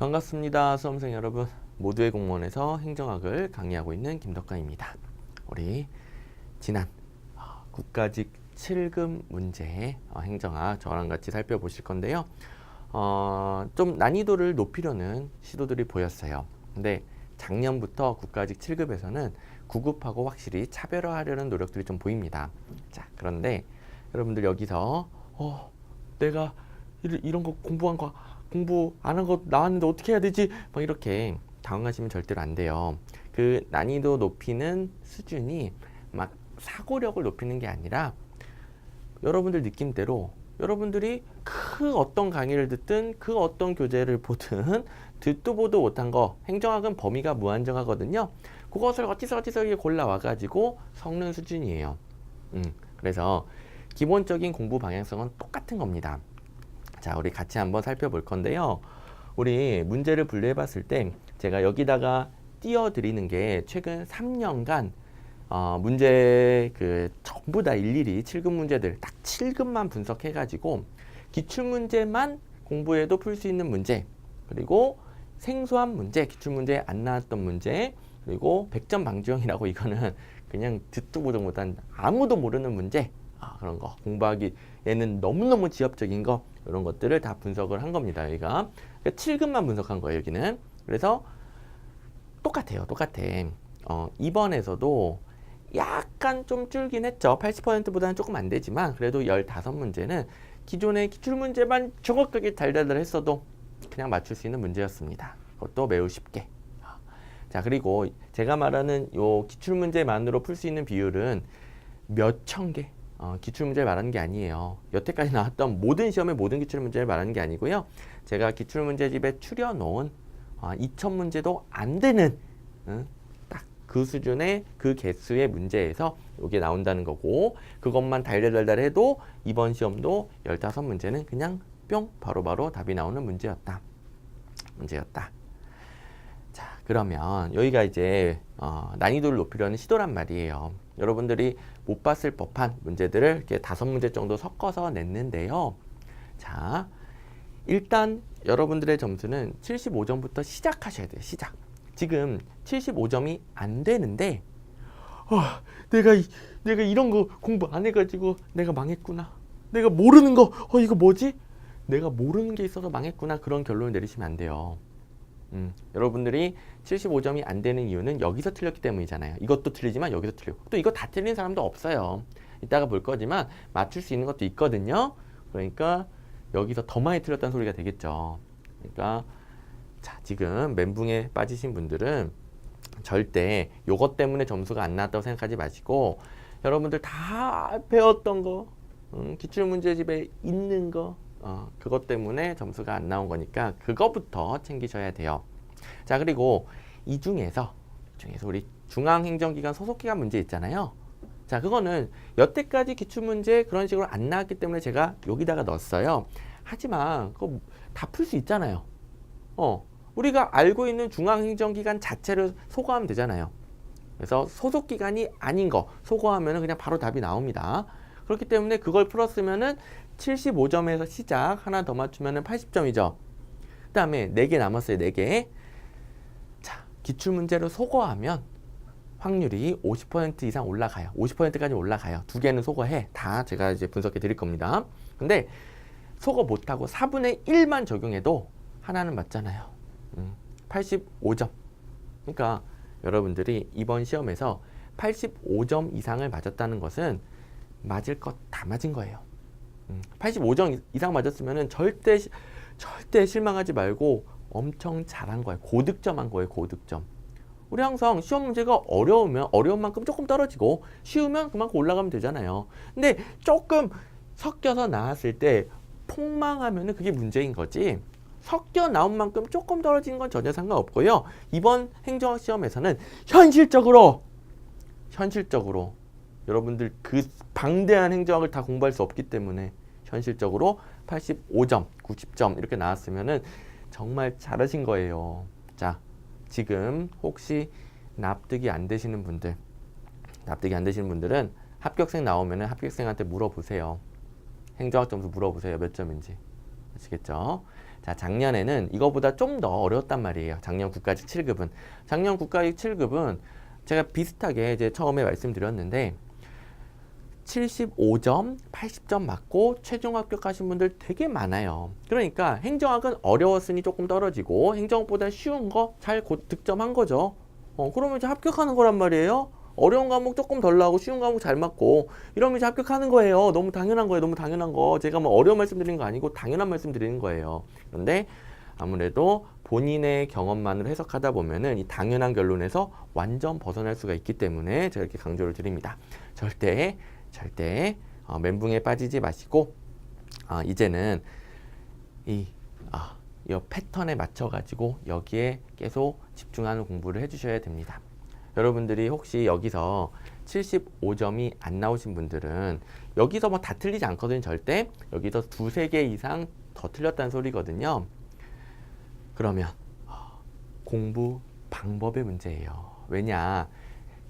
반갑습니다. 수험생 여러분. 모두의 공무원에서 행정학을 강의하고 있는 김덕관입니다. 우리 지난 국가직 7급 문제 행정학 저랑 같이 살펴보실 건데요. 좀 난이도를 높이려는 시도들이 보였어요. 근데 작년부터 국가직 7급에서는 9급하고 확실히 차별화하려는 노력들이 좀 보입니다. 자, 그런데 여러분들 여기서 내가 이런 거 공부 안 한 거 나왔는데 어떻게 해야 되지? 막 이렇게 당황하시면 절대로 안 돼요. 그 난이도 높이는 수준이 막 사고력을 높이는 게 아니라 여러분들 느낌대로 여러분들이 그 어떤 강의를 듣든 그 어떤 교재를 보든 듣도 보도 못한 거, 행정학은 범위가 무한정하거든요. 그것을 어디서 골라와 가지고 섞는 수준이에요. 그래서 기본적인 공부 방향성은 똑같은 겁니다. 자, 우리 같이 한번 살펴볼 건데요. 우리 문제를 분류해 봤을 때 제가 여기다가 띄워드리는 게 최근 3년간 문제 전부 다 일일이 7급 문제들 딱 7급만 분석해 가지고 기출문제만 공부해도 풀 수 있는 문제, 그리고 생소한 문제, 기출문제에 안 나왔던 문제, 그리고 100점 방지형이라고 이거는 그냥 듣도 보도 못한 아무도 모르는 문제, 그런 거 공부하기에는 너무너무 지엽적인 거, 이런 것들을 다 분석을 한 겁니다. 여기가 7급만 분석한 거예요. 여기는. 그래서 똑같아. 이번에서도 약간 좀 줄긴 했죠. 80%보다는 조금 안 되지만 그래도 15문제는 기존의 기출문제만 정확하게 달달달 했어도 그냥 맞출 수 있는 문제였습니다. 그것도 매우 쉽게. 자, 그리고 제가 말하는 요 기출문제만으로 풀 수 있는 비율은 몇천 개, 기출문제를 말하는 게 아니에요. 여태까지 나왔던 모든 시험의 모든 기출문제를 말하는 게 아니고요. 제가 기출문제집에 추려놓은 2000문제도 안 되는 딱 그 수준의 그 개수의 문제에서 이게 나온다는 거고, 그것만 달달달달 해도 이번 시험도 15문제는 그냥 뿅 바로바로 답이 나오는 문제였다. 자, 그러면 여기가 이제 난이도를 높이려는 시도란 말이에요. 여러분들이 못 봤을 법한 문제들을 이렇게 5문제 정도 섞어서 냈는데요. 자, 일단 여러분들의 점수는 75점부터 시작하셔야 돼요. 시작. 지금 75점이 안 되는데 내가 이런 거 공부 안 해가지고 내가 망했구나. 내가 모르는 거 이거 뭐지? 내가 모르는 게 있어서 망했구나. 그런 결론을 내리시면 안 돼요. 여러분들이 75점이 안 되는 이유는 여기서 틀렸기 때문이잖아요. 이것도 틀리지만 여기서 틀리고, 또 이거 다 틀린 사람도 없어요. 이따가 볼 거지만 맞출 수 있는 것도 있거든요. 그러니까 여기서 더 많이 틀렸다는 소리가 되겠죠. 그러니까 자, 지금 멘붕에 빠지신 분들은 절대 요것 때문에 점수가 안 나왔다고 생각하지 마시고, 여러분들 다 배웠던 거, 기출문제집에 있는 거, 그것 때문에 점수가 안 나온 거니까 그거부터 챙기셔야 돼요. 자, 그리고 이 중에서 우리 중앙행정기관 소속기관 문제 있잖아요. 자, 그거는 여태까지 기출문제 그런 식으로 안 나왔기 때문에 제가 여기다가 넣었어요. 하지만 그거 다 풀 수 있잖아요. 우리가 알고 있는 중앙행정기관 자체를 소거하면 되잖아요. 그래서 소속기관이 아닌 거 소거하면 그냥 바로 답이 나옵니다. 그렇기 때문에 그걸 풀었으면은 75점에서 시작, 하나 더 맞추면은 80점이죠. 그 다음에 4개 남았어요. 4개. 자, 기출문제로 소거하면 확률이 50% 이상 올라가요. 50%까지 올라가요. 2개는 소거해. 다 제가 이제 분석해 드릴 겁니다. 근데 소거 못하고 4분의 1만 적용해도 하나는 맞잖아요. 85점. 그러니까 여러분들이 이번 시험에서 85점 이상을 맞았다는 것은 맞을 것 다 맞은 거예요. 85점 이상 맞았으면 절대 실망하지 말고 엄청 잘한 거예요. 고득점한 거예요. 고득점. 우리 항상 시험 문제가 어려우면 어려운 만큼 조금 떨어지고 쉬우면 그만큼 올라가면 되잖아요. 근데 조금 섞여서 나왔을 때 폭망하면 그게 문제인 거지, 섞여 나온 만큼 조금 떨어진 건 전혀 상관없고요. 이번 행정학 시험에서는 현실적으로 여러분들 그 방대한 행정학을 다 공부할 수 없기 때문에 현실적으로 85점, 90점 이렇게 나왔으면은 정말 잘하신 거예요. 자, 지금 혹시 납득이 안 되시는 분들은 합격생 나오면은 합격생한테 물어보세요. 행정학 점수 물어보세요. 몇 점인지. 아시겠죠? 자, 작년에는 이거보다 좀 더 어려웠단 말이에요. 작년 국가직 7급은. 작년 국가직 7급은 제가 비슷하게 이제 처음에 말씀드렸는데 75점, 80점 맞고 최종 합격하신 분들 되게 많아요. 그러니까 행정학은 어려웠으니 조금 떨어지고 행정학보다 쉬운 거 잘 득점한 거죠. 그러면 이제 합격하는 거란 말이에요. 어려운 과목 조금 덜 나오고 쉬운 과목 잘 맞고 이러면 이제 합격하는 거예요. 너무 당연한 거예요. 너무 당연한 거. 제가 뭐 어려운 말씀 드리는 거 아니고 당연한 말씀 드리는 거예요. 그런데 아무래도 본인의 경험만으로 해석하다 보면은 이 당연한 결론에서 완전 벗어날 수가 있기 때문에 제가 이렇게 강조를 드립니다. 절대 멘붕에 빠지지 마시고 이제는 이 패턴에 맞춰 가지고 여기에 계속 집중하는 공부를 해주셔야 됩니다. 여러분들이 혹시 여기서 75점이 안 나오신 분들은 여기서 뭐 다 틀리지 않거든요. 절대 여기서 두세 개 이상 더 틀렸다는 소리거든요. 그러면 공부 방법의 문제예요. 왜냐,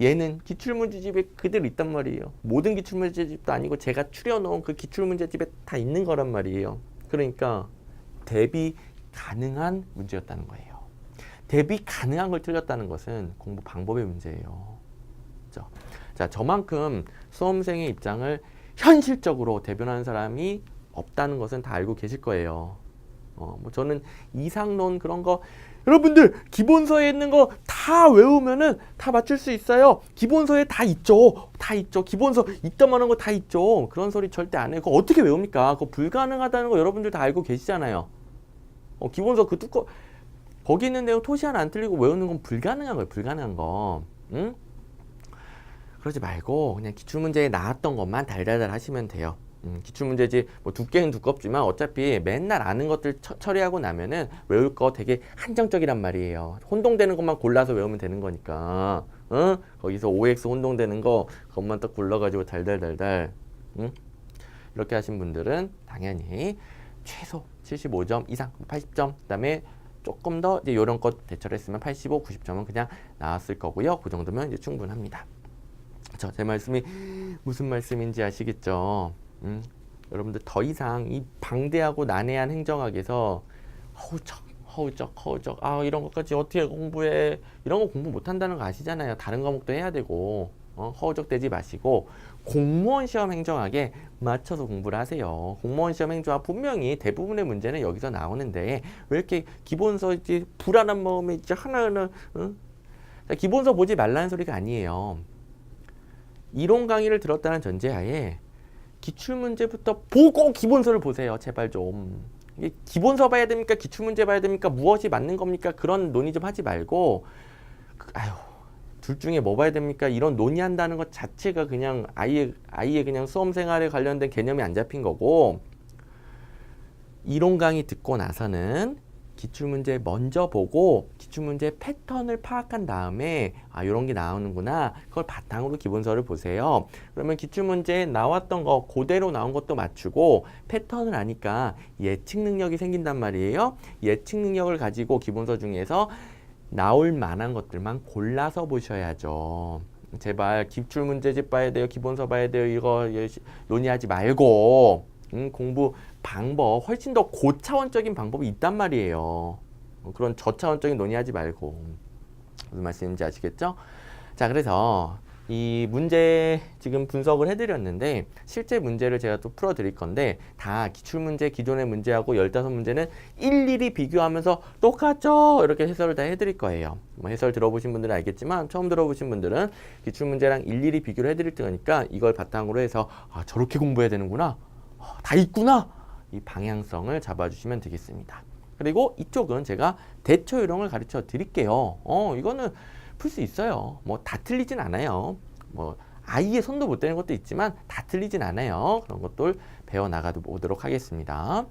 얘는 기출문제집에 그대로 있단 말이에요. 모든 기출문제집도 아니고 제가 추려놓은 그 기출문제집에 다 있는 거란 말이에요. 그러니까 대비 가능한 문제였다는 거예요. 대비 가능한 걸 틀렸다는 것은 공부 방법의 문제예요. 그렇죠? 자, 저만큼 수험생의 입장을 현실적으로 대변하는 사람이 없다는 것은 다 알고 계실 거예요. 뭐 저는 이상론 그런 거 여러분들 기본서에 있는 거 다 외우면은 다 맞출 수 있어요. 기본서에 다 있죠. 다 있죠. 기본서 있다만 한 거 다 있죠. 그런 소리 절대 안 해요. 그거 어떻게 외웁니까? 그거 불가능하다는 거 여러분들 다 알고 계시잖아요. 기본서 그 거기 있는 내용 토시 하나 안 틀리고 외우는 건 불가능한 거예요. 불가능한 거. 응? 그러지 말고 그냥 기출문제에 나왔던 것만 달달달 하시면 돼요. 기출문제지 뭐 두께는 두껍지만 어차피 맨날 아는 것들 처리하고 나면은 외울 거 되게 한정적이란 말이에요. 혼동되는 것만 골라서 외우면 되는 거니까. 거기서 OX 혼동되는 거 그것만 딱 골라가지고 달달달달. 이렇게 하신 분들은 당연히 최소 75점 이상, 80점, 그다음에 조금 더 이제 이런 것 대처를 했으면 85, 90점은 그냥 나왔을 거고요. 그 정도면 이제 충분합니다. 제 말씀이 무슨 말씀인지 아시겠죠? 여러분들 더 이상 이 방대하고 난해한 행정학에서 허우적 이런 것까지 어떻게 공부해, 이런 거 공부 못한다는 거 아시잖아요. 다른 과목도 해야 되고 허우적대지 마시고 공무원 시험 행정학에 맞춰서 공부를 하세요. 공무원 시험 행정학 분명히 대부분의 문제는 여기서 나오는데 왜 이렇게 기본서 이제 불안한 마음에 이제 하나하나 기본서 보지 말라는 소리가 아니에요. 이론 강의를 들었다는 전제하에 기출문제부터 보고 기본서를 보세요. 제발 좀. 이게 기본서 봐야 됩니까? 기출문제 봐야 됩니까? 무엇이 맞는 겁니까? 그런 논의 좀 하지 말고 둘 중에 뭐 봐야 됩니까? 이런 논의한다는 것 자체가 그냥 아예 그냥 수험생활에 관련된 개념이 안 잡힌 거고, 이론 강의 듣고 나서는 기출문제 먼저 보고 기출문제 패턴을 파악한 다음에 이런 게 나오는구나, 그걸 바탕으로 기본서를 보세요. 그러면 기출문제에 나왔던 거 그대로 나온 것도 맞추고 패턴을 아니까 예측 능력이 생긴단 말이에요. 예측 능력을 가지고 기본서 중에서 나올 만한 것들만 골라서 보셔야죠. 제발 기출문제집 봐야 돼요, 기본서 봐야 돼요, 이거 논의하지 말고 공부 방법, 훨씬 더 고차원적인 방법이 있단 말이에요. 그런 저차원적인 논의하지 말고. 무슨 말씀인지 아시겠죠? 자, 그래서 이 문제 지금 분석을 해드렸는데 실제 문제를 제가 또 풀어드릴 건데 다 기출문제, 기존의 문제하고 15문제는 일일이 비교하면서 똑같죠? 이렇게 해설을 다 해드릴 거예요. 뭐 해설 들어보신 분들은 알겠지만 처음 들어보신 분들은 기출문제랑 일일이 비교를 해드릴 테니까 이걸 바탕으로 해서 저렇게 공부해야 되는구나, 다 있구나, 이 방향성을 잡아주시면 되겠습니다. 그리고 이쪽은 제가 대처 요령을 가르쳐 드릴게요. 이거는 풀 수 있어요. 뭐 다 틀리진 않아요. 뭐 아예 손도 못 대는 것도 있지만 다 틀리진 않아요. 그런 것들 배워 나가도 보도록 하겠습니다.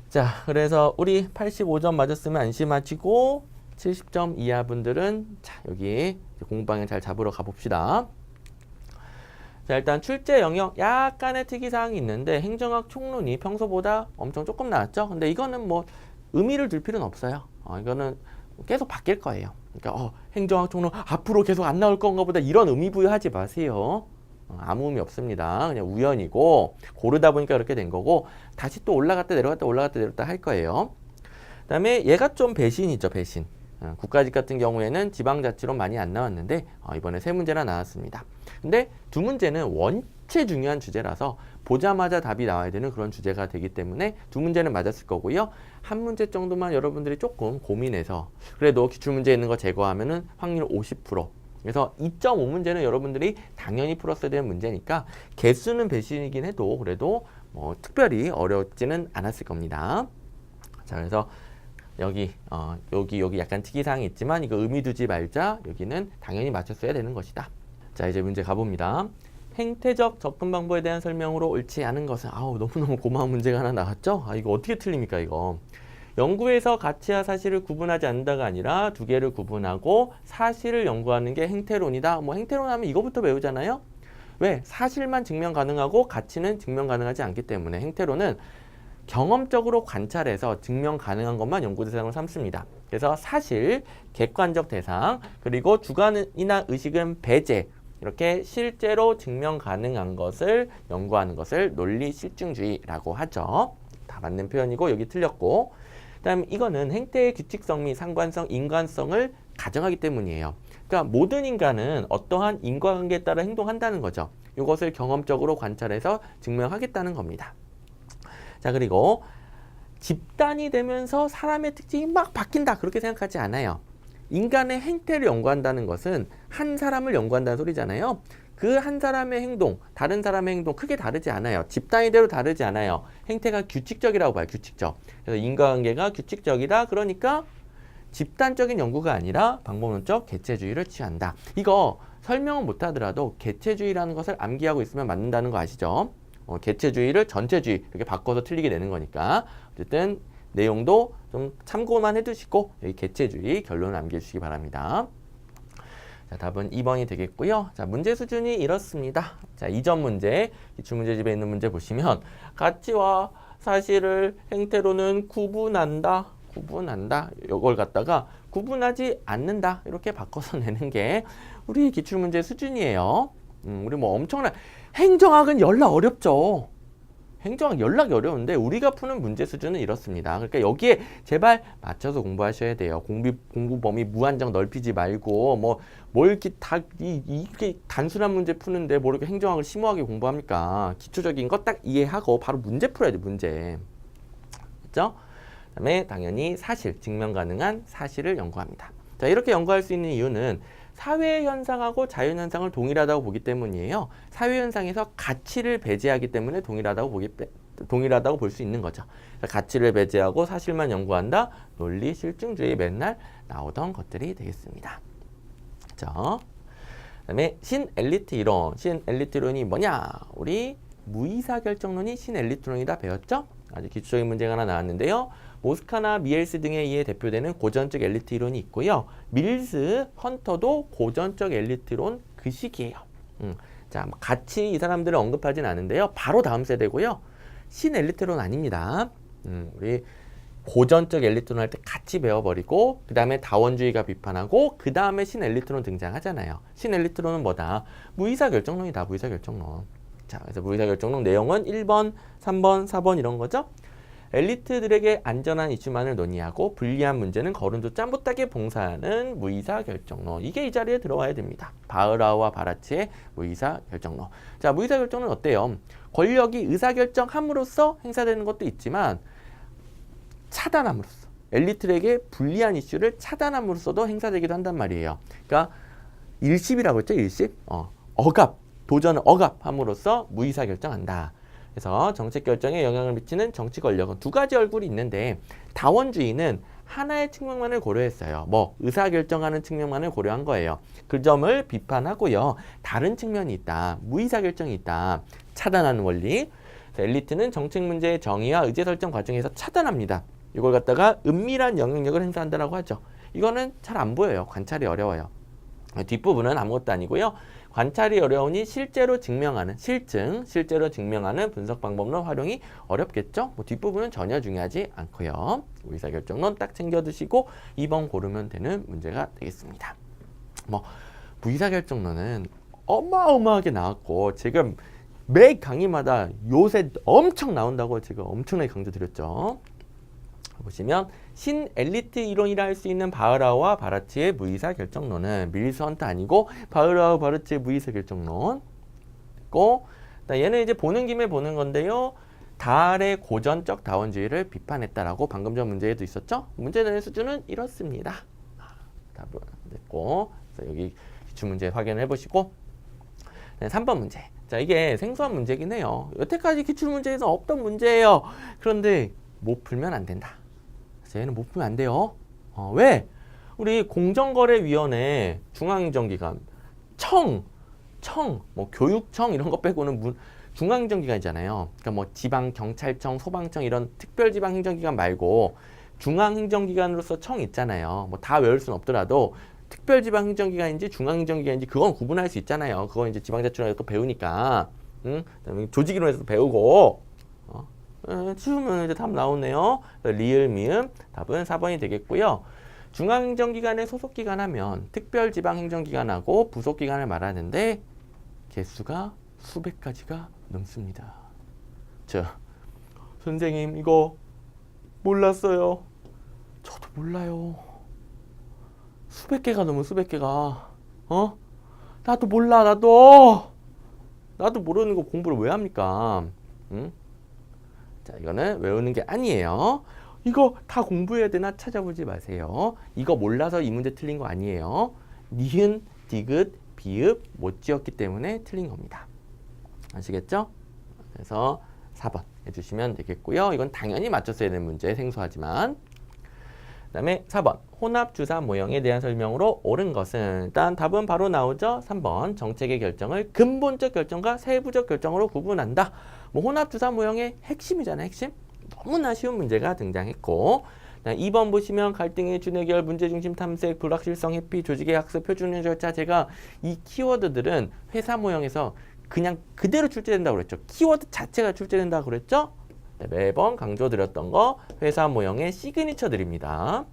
자, 그래서 우리 85점 맞았으면 안심하시고 70점 이하 분들은 자, 여기 공부방향 잘 잡으러 가봅시다. 자, 일단 출제 영역 약간의 특이사항이 있는데 행정학 총론이 평소보다 엄청 조금 나왔죠. 근데 이거는 뭐 의미를 둘 필요는 없어요. 이거는 계속 바뀔 거예요. 그러니까 행정학 총론 앞으로 계속 안 나올 건가 보다 이런 의미 부여하지 마세요. 아무 의미 없습니다. 그냥 우연이고 고르다 보니까 그렇게 된 거고 다시 또 올라갔다 내려갔다 올라갔다 내려갔다 할 거예요. 그다음에 얘가 좀 배신이죠. 배신. 국가직 같은 경우에는 지방자치론 많이 안 나왔는데 이번에 세 문제나 나왔습니다. 근데 두 문제는 원체 중요한 주제라서 보자마자 답이 나와야 되는 그런 주제가 되기 때문에 두 문제는 맞았을 거고요. 한 문제 정도만 여러분들이 조금 고민해서 그래도 기출문제 있는 거 제거하면은 확률 50%. 그래서 2.5문제는 여러분들이 당연히 풀었어야 되는 문제니까 개수는 배신이긴 해도 그래도 뭐 특별히 어렵지는 않았을 겁니다. 자, 그래서 여기 약간 특이사항이 있지만 이거 의미 두지 말자. 여기는 당연히 맞췄어야 되는 것이다. 자, 이제 문제 가봅니다. 행태적 접근 방법에 대한 설명으로 옳지 않은 것은 너무너무 고마운 문제가 하나 나왔죠? 이거 어떻게 틀립니까, 이거? 연구에서 가치와 사실을 구분하지 않는다가 아니라 두 개를 구분하고 사실을 연구하는 게 행태론이다. 뭐 행태론 하면 이거부터 배우잖아요? 왜? 사실만 증명 가능하고 가치는 증명 가능하지 않기 때문에 행태론은 경험적으로 관찰해서 증명 가능한 것만 연구 대상으로 삼습니다. 그래서 사실, 객관적 대상, 그리고 주관이나 의식은 배제, 이렇게 실제로 증명 가능한 것을 연구하는 것을 논리 실증주의라고 하죠. 다 맞는 표현이고 여기 틀렸고, 그다음 이거는 행태의 규칙성 및 상관성, 인과성을 가정하기 때문이에요. 그러니까 모든 인간은 어떠한 인과관계에 따라 행동한다는 거죠. 이것을 경험적으로 관찰해서 증명하겠다는 겁니다. 자, 그리고 집단이 되면서 사람의 특징이 막 바뀐다 그렇게 생각하지 않아요. 인간의 행태를 연구한다는 것은 한 사람을 연구한다는 소리잖아요. 그 한 사람의 행동, 다른 사람의 행동 크게 다르지 않아요. 집단위대로 다르지 않아요. 행태가 규칙적이라고 봐요. 규칙적. 그래서 인과관계가 규칙적이다. 그러니까 집단적인 연구가 아니라 방법론적 개체주의를 취한다. 이거 설명은 못하더라도 개체주의라는 것을 암기하고 있으면 맞는다는 거 아시죠? 개체주의를 전체주의 이렇게 바꿔서 틀리게 되는 거니까 어쨌든 내용도 좀 참고만 해두시고 여기 개체주의 결론을 남겨주시기 바랍니다. 자, 답은 2번이 되겠고요. 자, 문제 수준이 이렇습니다. 자, 2점 문제, 기출문제집에 있는 문제 보시면 가치와 사실을 행태로는 구분한다. 이걸 갖다가 구분하지 않는다. 이렇게 바꿔서 내는 게 우리 기출문제 수준이에요. 우리 뭐 엄청난 행정학은 열나 어렵죠. 행정학 연락이 어려운데 우리가 푸는 문제 수준은 이렇습니다. 그러니까 여기에 제발 맞춰서 공부하셔야 돼요. 공부 범위 무한정 넓히지 말고 뭘 이렇게 이게 단순한 문제 푸는데 뭐 이렇게 행정학을 심오하게 공부합니까? 기초적인 거 딱 이해하고 바로 문제 풀어야죠. 문제. 그렇죠? 그다음에 당연히 사실, 증명 가능한 사실을 연구합니다. 자, 이렇게 연구할 수 있는 이유는 사회 현상하고 자연 현상을 동일하다고 보기 때문이에요. 사회 현상에서 가치를 배제하기 때문에 동일하다고 볼 수 있는 거죠. 가치를 배제하고 사실만 연구한다. 논리 실증주의에 맨날 나오던 것들이 되겠습니다. 자, 그다음에 신엘리트 이론. 신엘리트 이론이 뭐냐? 우리 무의사결정론이 신엘리트론이다 배웠죠? 아주 기초적인 문제가 하나 나왔는데요. 모스카나 미엘스 등에 의해 대표되는 고전적 엘리트 이론이 있고요. 밀스, 헌터도 고전적 엘리트론 그 시기예요. 자, 같이 이 사람들을 언급하진 않은데요. 바로 다음 세대고요. 신엘리트론 아닙니다. 우리 고전적 엘리트론 할 때 같이 배워버리고 그 다음에 다원주의가 비판하고 그 다음에 신엘리트론 등장하잖아요. 신엘리트론은 뭐다? 무의사결정론이다. 무의사결정론. 자, 그래서 무의사결정론 내용은 1번, 3번, 4번 이런 거죠. 엘리트들에게 안전한 이슈만을 논의하고 불리한 문제는 거른조차 못하게 봉사하는 무의사결정론. 이게 이 자리에 들어와야 됩니다. 바흐라우와 바라츠의 무의사결정론. 자, 무의사결정론 어때요? 권력이 의사결정함으로써 행사되는 것도 있지만 차단함으로써, 엘리트들에게 불리한 이슈를 차단함으로써도 행사되기도 한단 말이에요. 그러니까 일십이라고 했죠. 일십. 억압, 도전을 억압함으로써 무의사결정한다. 그래서 정책 결정에 영향을 미치는 정치 권력은 두 가지 얼굴이 있는데 다원주의는 하나의 측면만을 고려했어요. 의사결정하는 측면만을 고려한 거예요. 그 점을 비판하고요. 다른 측면이 있다. 무의사결정이 있다. 차단하는 원리. 엘리트는 정책 문제의 정의와 의제 설정 과정에서 차단합니다. 이걸 갖다가 은밀한 영향력을 행사한다라고 하죠. 이거는 잘 안 보여요. 관찰이 어려워요. 뒷부분은 아무것도 아니고요. 관찰이 어려우니 실제로 증명하는 실제로 증명하는 분석 방법론 활용이 어렵겠죠. 뒷부분은 전혀 중요하지 않고요. 의사결정론 딱 챙겨두시고 2번 고르면 되는 문제가 되겠습니다. 무의사결정론은 어마어마하게 나왔고 지금 매 강의마다 요새 엄청 나온다고 제가 엄청나게 강조드렸죠. 보시면 신 엘리트 이론이라 할 수 있는 바흐라우와 바르츠의 무의사 결정론은 밀스 헌트 아니고 바흐라우 바르츠의 무의사 결정론 있고, 얘는 이제 보는 김에 보는 건데요. 달의 고전적 다원주의를 비판했다라고 방금 전 문제에도 있었죠. 문제 내는 수준은 이렇습니다. 답은 됐고, 그래서 여기 기출문제 확인해 보시고, 네, 3번 문제. 자, 이게 생소한 문제긴 해요. 여태까지 기출문제에서 없던 문제예요. 그런데 못 풀면 안 된다. 그래서 얘는 못 풀면 안 돼요. 왜? 우리 공정거래위원회, 중앙행정기관, 뭐 교육청 이런 거 빼고는 중앙행정기관이잖아요. 그러니까 뭐 지방경찰청, 소방청 이런 특별지방행정기관 말고 중앙행정기관으로서 청 있잖아요. 뭐 다 외울 수는 없더라도 특별지방행정기관인지 중앙행정기관인지 그건 구분할 수 있잖아요. 그건 이제 지방자치론에서 또 배우니까. 그다음에 조직이론에서도 배우고. 치우면 이제 답 나오네요. 리을 미음 답은 4번이 되겠고요. 중앙행정기관에 소속기관 하면 특별지방행정기관하고 부속기관을 말하는데 개수가 수백 가지가 넘습니다. 자, 선생님 이거 몰랐어요. 저도 몰라요. 수백 개가 넘어, 수백 개가. 나도 몰라, 나도 모르는 거 공부를 왜 합니까? 응? 자, 이거는 외우는 게 아니에요. 이거 다 공부해야 되나 찾아보지 마세요. 이거 몰라서 이 문제 틀린 거 아니에요. 니은, 디귿, 비읍 못 지었기 때문에 틀린 겁니다. 아시겠죠? 그래서 4번 해주시면 되겠고요. 이건 당연히 맞췄어야 되는 문제, 생소하지만. 그 다음에 4번 혼합주사 모형에 대한 설명으로 옳은 것은, 일단 답은 바로 나오죠. 3번 정책의 결정을 근본적 결정과 세부적 결정으로 구분한다. 뭐 혼합주사 모형의 핵심이잖아요. 핵심. 너무나 쉬운 문제가 등장했고, 2번 보시면 갈등의 준해결, 문제중심 탐색, 불확실성 회피, 조직의 학습, 표준화 절차. 제가 이 키워드들은 회사 모형에서 그냥 그대로 출제된다고 그랬죠. 키워드 자체가 출제된다고 그랬죠. 매번 강조드렸던 거 회사 모형의 시그니처들입니다.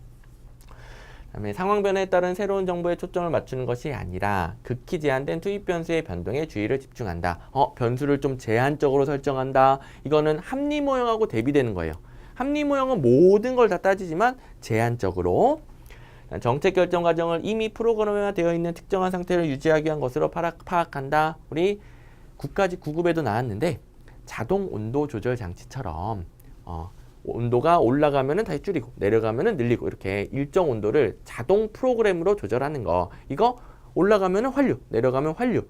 그다음에 상황 변화에 따른 새로운 정보에 초점을 맞추는 것이 아니라 극히 제한된 투입 변수의 변동에 주의를 집중한다. 변수를 좀 제한적으로 설정한다. 이거는 합리 모형하고 대비되는 거예요. 합리 모형은 모든 걸 다 따지지만 제한적으로. 정책 결정 과정을 이미 프로그램화되어 있는 특정한 상태를 유지하기 위한 것으로 파악한다. 우리 9까지 9급에도 나왔는데 자동 온도 조절 장치처럼 온도가 올라가면은 다시 줄이고 내려가면은 늘리고 이렇게 일정 온도를 자동 프로그램으로 조절하는 거. 이거 올라가면은 환류, 내려가면 환류.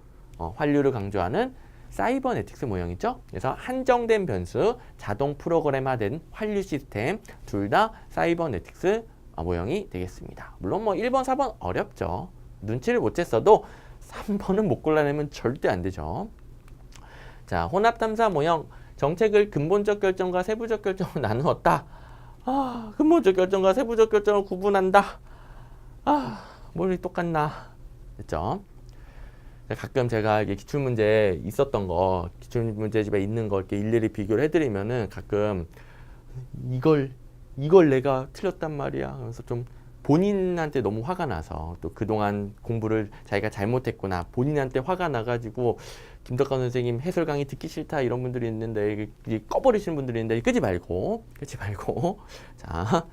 환류를 강조하는 사이버네틱스 모형이죠. 그래서 한정된 변수, 자동 프로그램화된 환류 시스템 둘 다 사이버네틱스 모형이 되겠습니다. 물론 뭐 1번, 4번 어렵죠. 눈치를 못 챘어도 3번은 못 골라내면 절대 안 되죠. 자, 혼합탐사 모형. 정책을 근본적 결정과 세부적 결정으로 나누었다. 근본적 결정과 세부적 결정을 구분한다. 뭘 똑같나. 됐죠? 가끔 제가 이게 기출문제 있었던 거, 기출문제집에 있는 거 이렇게 일일이 비교를 해드리면은 가끔 이걸 내가 틀렸단 말이야. 그래서 좀 본인한테 너무 화가 나서 또 그동안 공부를 자기가 잘못했구나. 본인한테 화가 나가지고 김덕관 선생님 해설 강의 듣기 싫다 이런 분들이 있는데 이게 꺼버리시는 분들이 있는데 끄지 말고 자,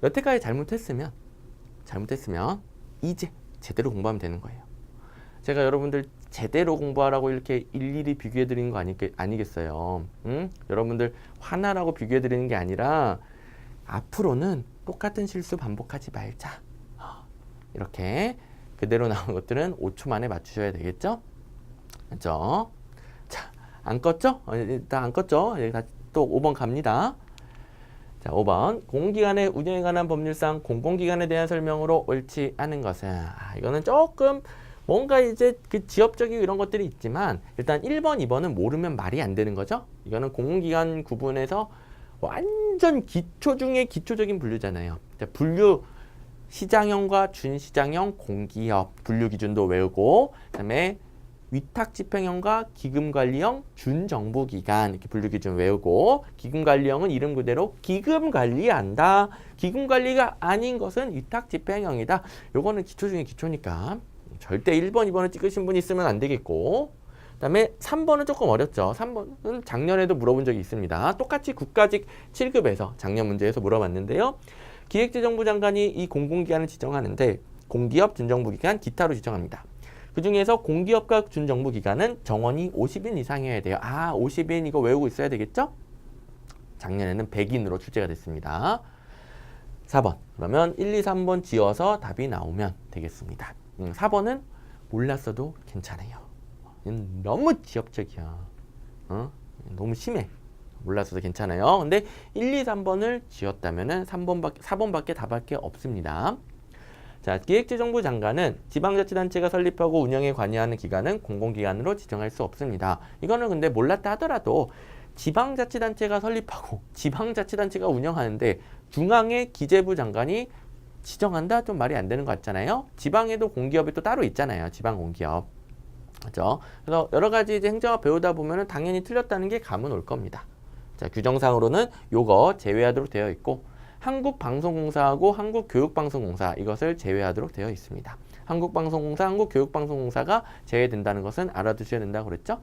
여태까지 잘못했으면 이제 제대로 공부하면 되는 거예요. 제가 여러분들 제대로 공부하라고 이렇게 일일이 비교해 드리는 거 아니겠어요? 여러분들 화나라고 비교해 드리는 게 아니라 앞으로는 똑같은 실수 반복하지 말자. 이렇게 그대로 나온 것들은 5초 만에 맞추셔야 되겠죠? 그렇죠? 자, 안 껐죠? 일단 안 껐죠? 다시 또 5번 갑니다. 자, 5번 공공기관의 운영에 관한 법률상 공공기관에 대한 설명으로 옳지 않은 것은, 이거는 조금 뭔가 이제 그 지역적이고 이런 것들이 있지만 일단 1번, 2번은 모르면 말이 안 되는 거죠. 이거는 공공기관 구분에서 완전 기초 중에 기초적인 분류잖아요. 자, 분류 시장형과 준시장형 공기업 분류 기준도 외우고, 그다음에 위탁집행형과 기금관리형 준정부기관 이렇게 분류 기준 외우고, 기금관리형은 이름 그대로 기금관리한다. 기금관리가 아닌 것은 위탁집행형이다. 요거는 기초 중에 기초니까 절대 1번, 2번을 찍으신 분이 있으면 안 되겠고, 그 다음에 3번은 조금 어렵죠. 3번은 작년에도 물어본 적이 있습니다. 똑같이 국가직 7급에서 작년 문제에서 물어봤는데요. 기획재정부 장관이 이 공공기관을 지정하는데 공기업, 준정부기관, 기타로 지정합니다. 그 중에서 공기업과 준정부기관은 정원이 50인 이상이어야 돼요. 50인 이거 외우고 있어야 되겠죠? 작년에는 100인으로 출제가 됐습니다. 4번. 그러면 1, 2, 3번 지어서 답이 나오면 되겠습니다. 4번은 몰랐어도 괜찮아요. 너무 지엽적이야. 너무 심해. 몰랐어도 괜찮아요. 근데 1, 2, 3번을 지었다면은 4번밖에 답할 게 없습니다. 자, 기획재정부 장관은 지방자치단체가 설립하고 운영에 관여하는 기관은 공공기관으로 지정할 수 없습니다. 이거는 근데 몰랐다 하더라도 지방자치단체가 설립하고 지방자치단체가 운영하는데 중앙의 기재부 장관이 지정한다? 좀 말이 안 되는 것 같잖아요. 지방에도 공기업이 또 따로 있잖아요. 지방공기업. 그렇죠? 그래서 여러 가지 이제 행정학 배우다 보면은 당연히 틀렸다는 게 감은 올 겁니다. 자, 규정상으로는 요거 제외하도록 되어 있고 한국방송공사하고 한국교육방송공사 이것을 제외하도록 되어 있습니다. 한국방송공사, 한국교육방송공사가 제외된다는 것은 알아두셔야 된다고 그랬죠?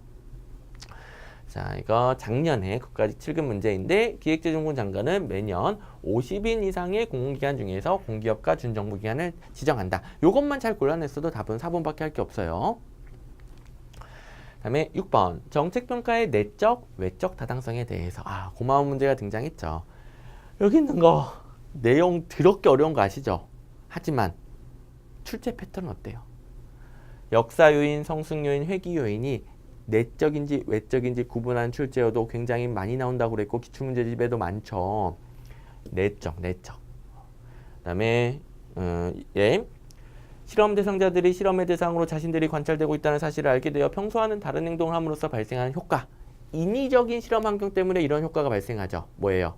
자, 이거 작년에 국가직 7급 문제인데 기획재정부 장관은 매년 50인 이상의 공공기관 중에서 공기업과 준정부기관을 지정한다. 요것만 잘 골라냈어도 답은 4번밖에 할 게 없어요. 다음에 6번 정책평가의 내적, 외적 타당성에 대해서 고마운 문제가 등장했죠. 여기 있는 거 내용 더럽게 어려운 거 아시죠? 하지만 출제 패턴은 어때요? 역사 요인, 성숙 요인, 회귀 요인이 내적인지 외적인지 구분하는 출제여도 굉장히 많이 나온다고 그랬고 기출문제집에도 많죠. 내적. 그다음에 실험 대상자들이 실험의 대상으로 자신들이 관찰되고 있다는 사실을 알게 되어 평소와는 다른 행동을 함으로써 발생하는 효과. 인위적인 실험 환경 때문에 이런 효과가 발생하죠. 뭐예요?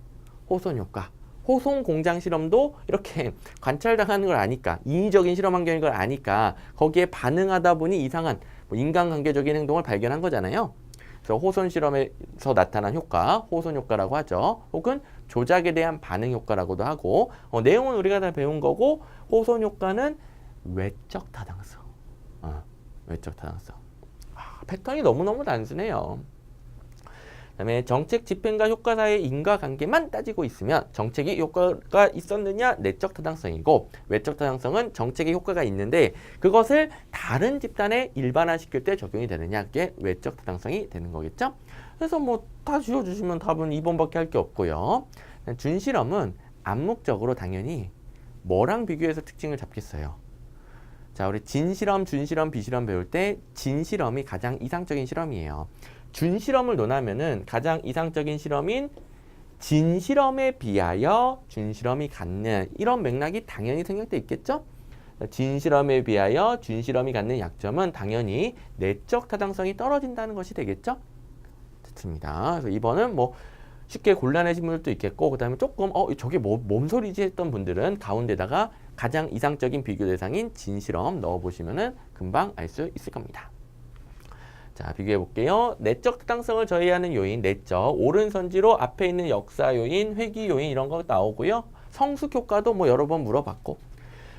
호손 효과. 호손 공장 실험도 이렇게 관찰당하는 걸 아니까, 인위적인 실험 환경인 걸 아니까 거기에 반응하다 보니 이상한 인간관계적인 행동을 발견한 거잖아요. 그래서 호손 실험에서 나타난 효과, 호손 효과라고 하죠. 혹은 조작에 대한 반응 효과라고도 하고, 내용은 우리가 다 배운 거고, 호손 효과는 외적 타당성. 외적 타당성. 패턴이 너무너무 단순해요. 그 다음에 정책 집행과 효과 사이의 인과관계만 따지고 있으면 정책이 효과가 있었느냐 내적 타당성이고, 외적 타당성은 정책의 효과가 있는데 그것을 다른 집단에 일반화시킬 때 적용이 되느냐, 그게 외적 타당성이 되는 거겠죠. 그래서 뭐 다 지워주시면 답은 2번밖에 할 게 없고요. 준실험은 암묵적으로 당연히 뭐랑 비교해서 특징을 잡겠어요. 자, 우리 진실험, 준실험, 비실험 배울 때 진실험이 가장 이상적인 실험이에요. 준실험을 논하면은 가장 이상적인 실험인 진실험에 비하여 준실험이 갖는 이런 맥락이 당연히 생략돼 있겠죠? 진실험에 비하여 준실험이 갖는 약점은 당연히 내적 타당성이 떨어진다는 것이 되겠죠? 좋습니다. 그래서 2번은 뭐 쉽게 골라내신 분들도 있겠고, 그 다음에 조금 저게 뭔 소리지 했던 분들은 가운데다가 가장 이상적인 비교 대상인 진실험 넣어보시면은 금방 알 수 있을 겁니다. 자, 비교해 볼게요. 내적 타당성을 저해하는 요인, 내적. 오른선지로 앞에 있는 역사 요인, 회귀 요인 이런 거 나오고요. 성숙 효과도 뭐 여러 번 물어봤고.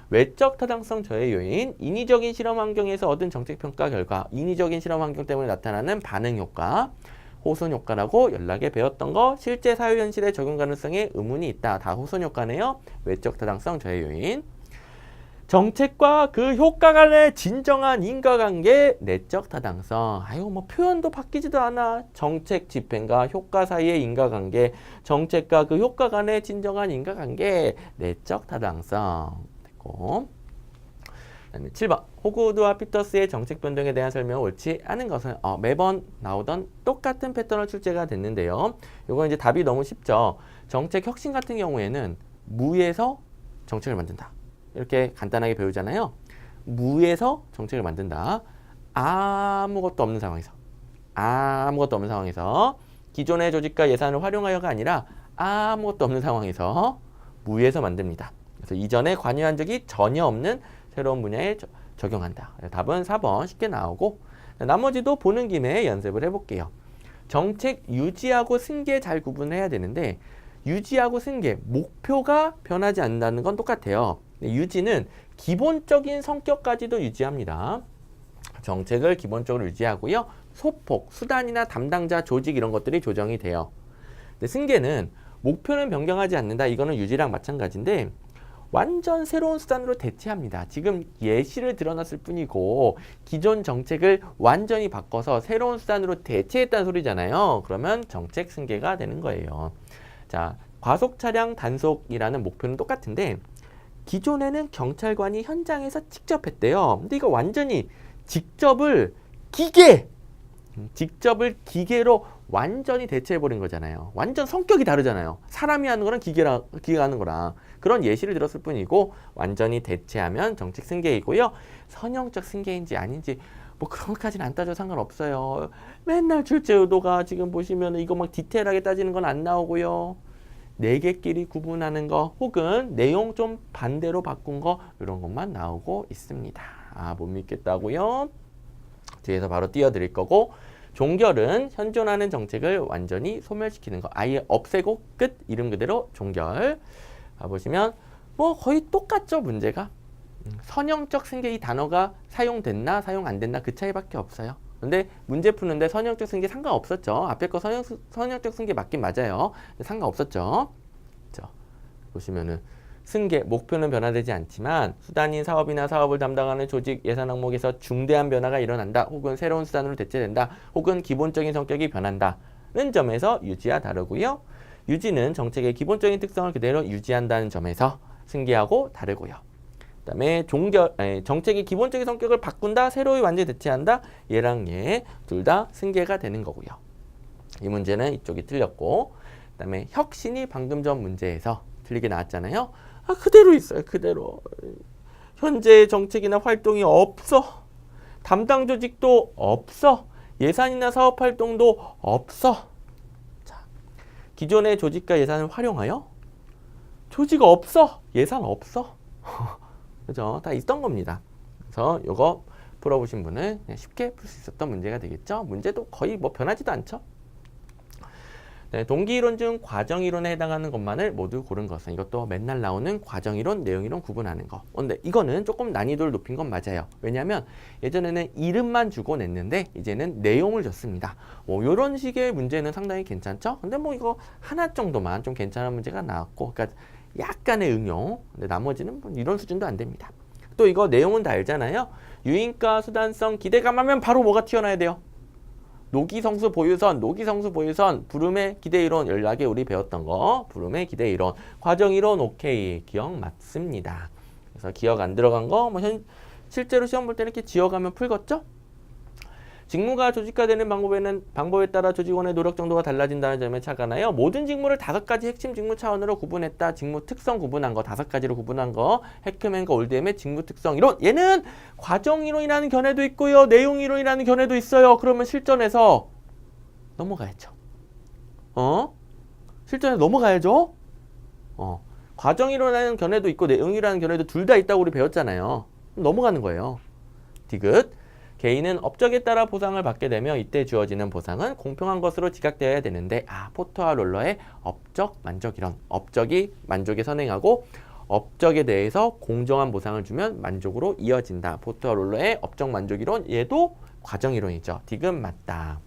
외적 타당성 저해 요인, 인위적인 실험 환경에서 얻은 정책 평가 결과, 인위적인 실험 환경 때문에 나타나는 반응 효과, 호손 효과라고 연락에 배웠던 거, 실제 사회 현실의 적용 가능성에 의문이 있다. 다 호손 효과네요. 외적 타당성 저해 요인. 정책과 그 효과 간의 진정한 인과관계, 내적 타당성. 뭐 표현도 바뀌지도 않아. 정책 집행과 효과 사이의 인과관계, 정책과 그 효과 간의 진정한 인과관계, 내적 타당성. 됐고. 그다음에 7번. 호그우드와 피터스의 정책 변동에 대한 설명을 옳지 않은 것은 매번 나오던 똑같은 패턴을 출제가 됐는데요. 이건 이제 답이 너무 쉽죠. 정책 혁신 같은 경우에는 무에서 정책을 만든다. 이렇게 간단하게 배우잖아요. 무에서 정책을 만든다. 아무것도 없는 상황에서 기존의 조직과 예산을 활용하여가 아니라 아무것도 없는 상황에서 무에서 만듭니다. 그래서 이전에 관여한 적이 전혀 없는 새로운 분야에 적용한다. 답은 4번 쉽게 나오고, 나머지도 보는 김에 연습을 해볼게요. 정책 유지하고 승계 잘 구분해야 되는데, 유지하고 승계, 목표가 변하지 않는다는 건 똑같아요. 유지는 기본적인 성격까지도 유지합니다. 정책을 기본적으로 유지하고요. 소폭, 수단이나 담당자, 조직 이런 것들이 조정이 돼요. 근데 승계는 목표는 변경하지 않는다. 이거는 유지랑 마찬가지인데 완전 새로운 수단으로 대체합니다. 지금 예시를 들어놨을 뿐이고 기존 정책을 완전히 바꿔서 새로운 수단으로 대체했다는 소리잖아요. 그러면 정책 승계가 되는 거예요. 자, 과속 차량 단속이라는 목표는 똑같은데 기존에는 경찰관이 현장에서 직접 했대요. 근데 이거 완전히 직접을 기계로 완전히 대체해버린 거잖아요. 완전 성격이 다르잖아요. 사람이 하는 거랑 기계가 하는 거랑. 그런 예시를 들었을 뿐이고 완전히 대체하면 정책 승계이고요. 선형적 승계인지 아닌지 뭐 그런 것까지는 안 따져 상관없어요. 맨날 출제 의도가 지금 보시면 이거 막 디테일하게 따지는 건 안 나오고요. 네 개끼리 구분하는 거 혹은 내용 좀 반대로 바꾼 거 이런 것만 나오고 있습니다. 아, 못 믿겠다고요? 뒤에서 바로 띄워드릴 거고 종결은 현존하는 정책을 완전히 소멸시키는 거. 아예 없애고 끝. 이름 그대로 종결. 보시면 뭐 거의 똑같죠, 문제가. 선형적 승계 이 단어가 사용됐나 사용 안 됐나 그 차이밖에 없어요. 근데 문제 푸는데 선형적 승계 상관없었죠. 앞에 거 선형적 승계 맞긴 맞아요. 상관없었죠. 그렇죠? 보시면은 승계, 목표는 변화되지 않지만 수단인 사업이나 사업을 담당하는 조직 예산 항목에서 중대한 변화가 일어난다. 혹은 새로운 수단으로 대체된다. 혹은 기본적인 성격이 변한다는 점에서 유지와 다르고요. 유지는 정책의 기본적인 특성을 그대로 유지한다는 점에서 승계하고 다르고요. 그 다음에 정책의 기본적인 성격을 바꾼다. 새로이 완전히 대체한다. 얘랑 얘 둘 다 승계가 되는 거고요. 이 문제는 이쪽이 틀렸고 그 다음에 혁신이 방금 전 문제에서 틀리게 나왔잖아요. 그대로 있어요. 그대로. 현재 정책이나 활동이 없어. 담당 조직도 없어. 예산이나 사업 활동도 없어. 자, 기존의 조직과 예산을 활용하여 조직 없어. 예산 없어. 그죠? 다 있던 겁니다. 그래서 이거 풀어보신 분은 그냥 쉽게 풀 수 있었던 문제가 되겠죠. 문제도 거의 뭐 변하지도 않죠. 네, 동기이론 중 과정이론에 해당하는 것만을 모두 고른 것은 이것도 맨날 나오는 과정이론, 내용이론 구분하는 거. 근데 이거는 조금 난이도를 높인 건 맞아요. 왜냐하면 예전에는 이름만 주고 냈는데 이제는 내용을 줬습니다. 이런 식의 문제는 상당히 괜찮죠. 근데 뭐 이거 하나 정도만 좀 괜찮은 문제가 나왔고, 그러니까 약간의 응용. 근데 나머지는 뭐 이런 수준도 안 됩니다. 또 이거 내용은 다 알잖아요. 유인가, 수단성, 기대감하면 바로 뭐가 튀어나와야 돼요? 노기성수 보유선, 부름의 기대이론, 연락에 우리 배웠던 거, 부름의 기대이론, 과정이론 오케이, 기억 맞습니다. 그래서 기억 안 들어간 거, 실제로 시험 볼 때는 이렇게 지어가면 풀겠죠? 직무가 조직화되는 방법에 따라 조직원의 노력 정도가 달라진다는 점에 착안하여 모든 직무를 5가지 핵심 직무 차원으로 구분했다. 직무 특성 구분한 거, 5가지로 구분한 거, 해크맨과 올드햄의 직무 특성 이론. 얘는 과정 이론이라는 견해도 있고요, 내용 이론이라는 견해도 있어요. 그러면 실전에서 넘어가야죠. 실전에 넘어가야죠. 과정 이론이라는 견해도 있고 내용이라는 견해도 둘 다 있다고 우리 배웠잖아요. 넘어가는 거예요. 디귿. 개인은 업적에 따라 보상을 받게 되며 이때 주어지는 보상은 공평한 것으로 지각되어야 되는데 포터와 롤러의 업적 만족 이론. 업적이 만족에 선행하고 업적에 대해서 공정한 보상을 주면 만족으로 이어진다. 포터와 롤러의 업적 만족 이론. 얘도 과정 이론이죠. 디귿 맞다.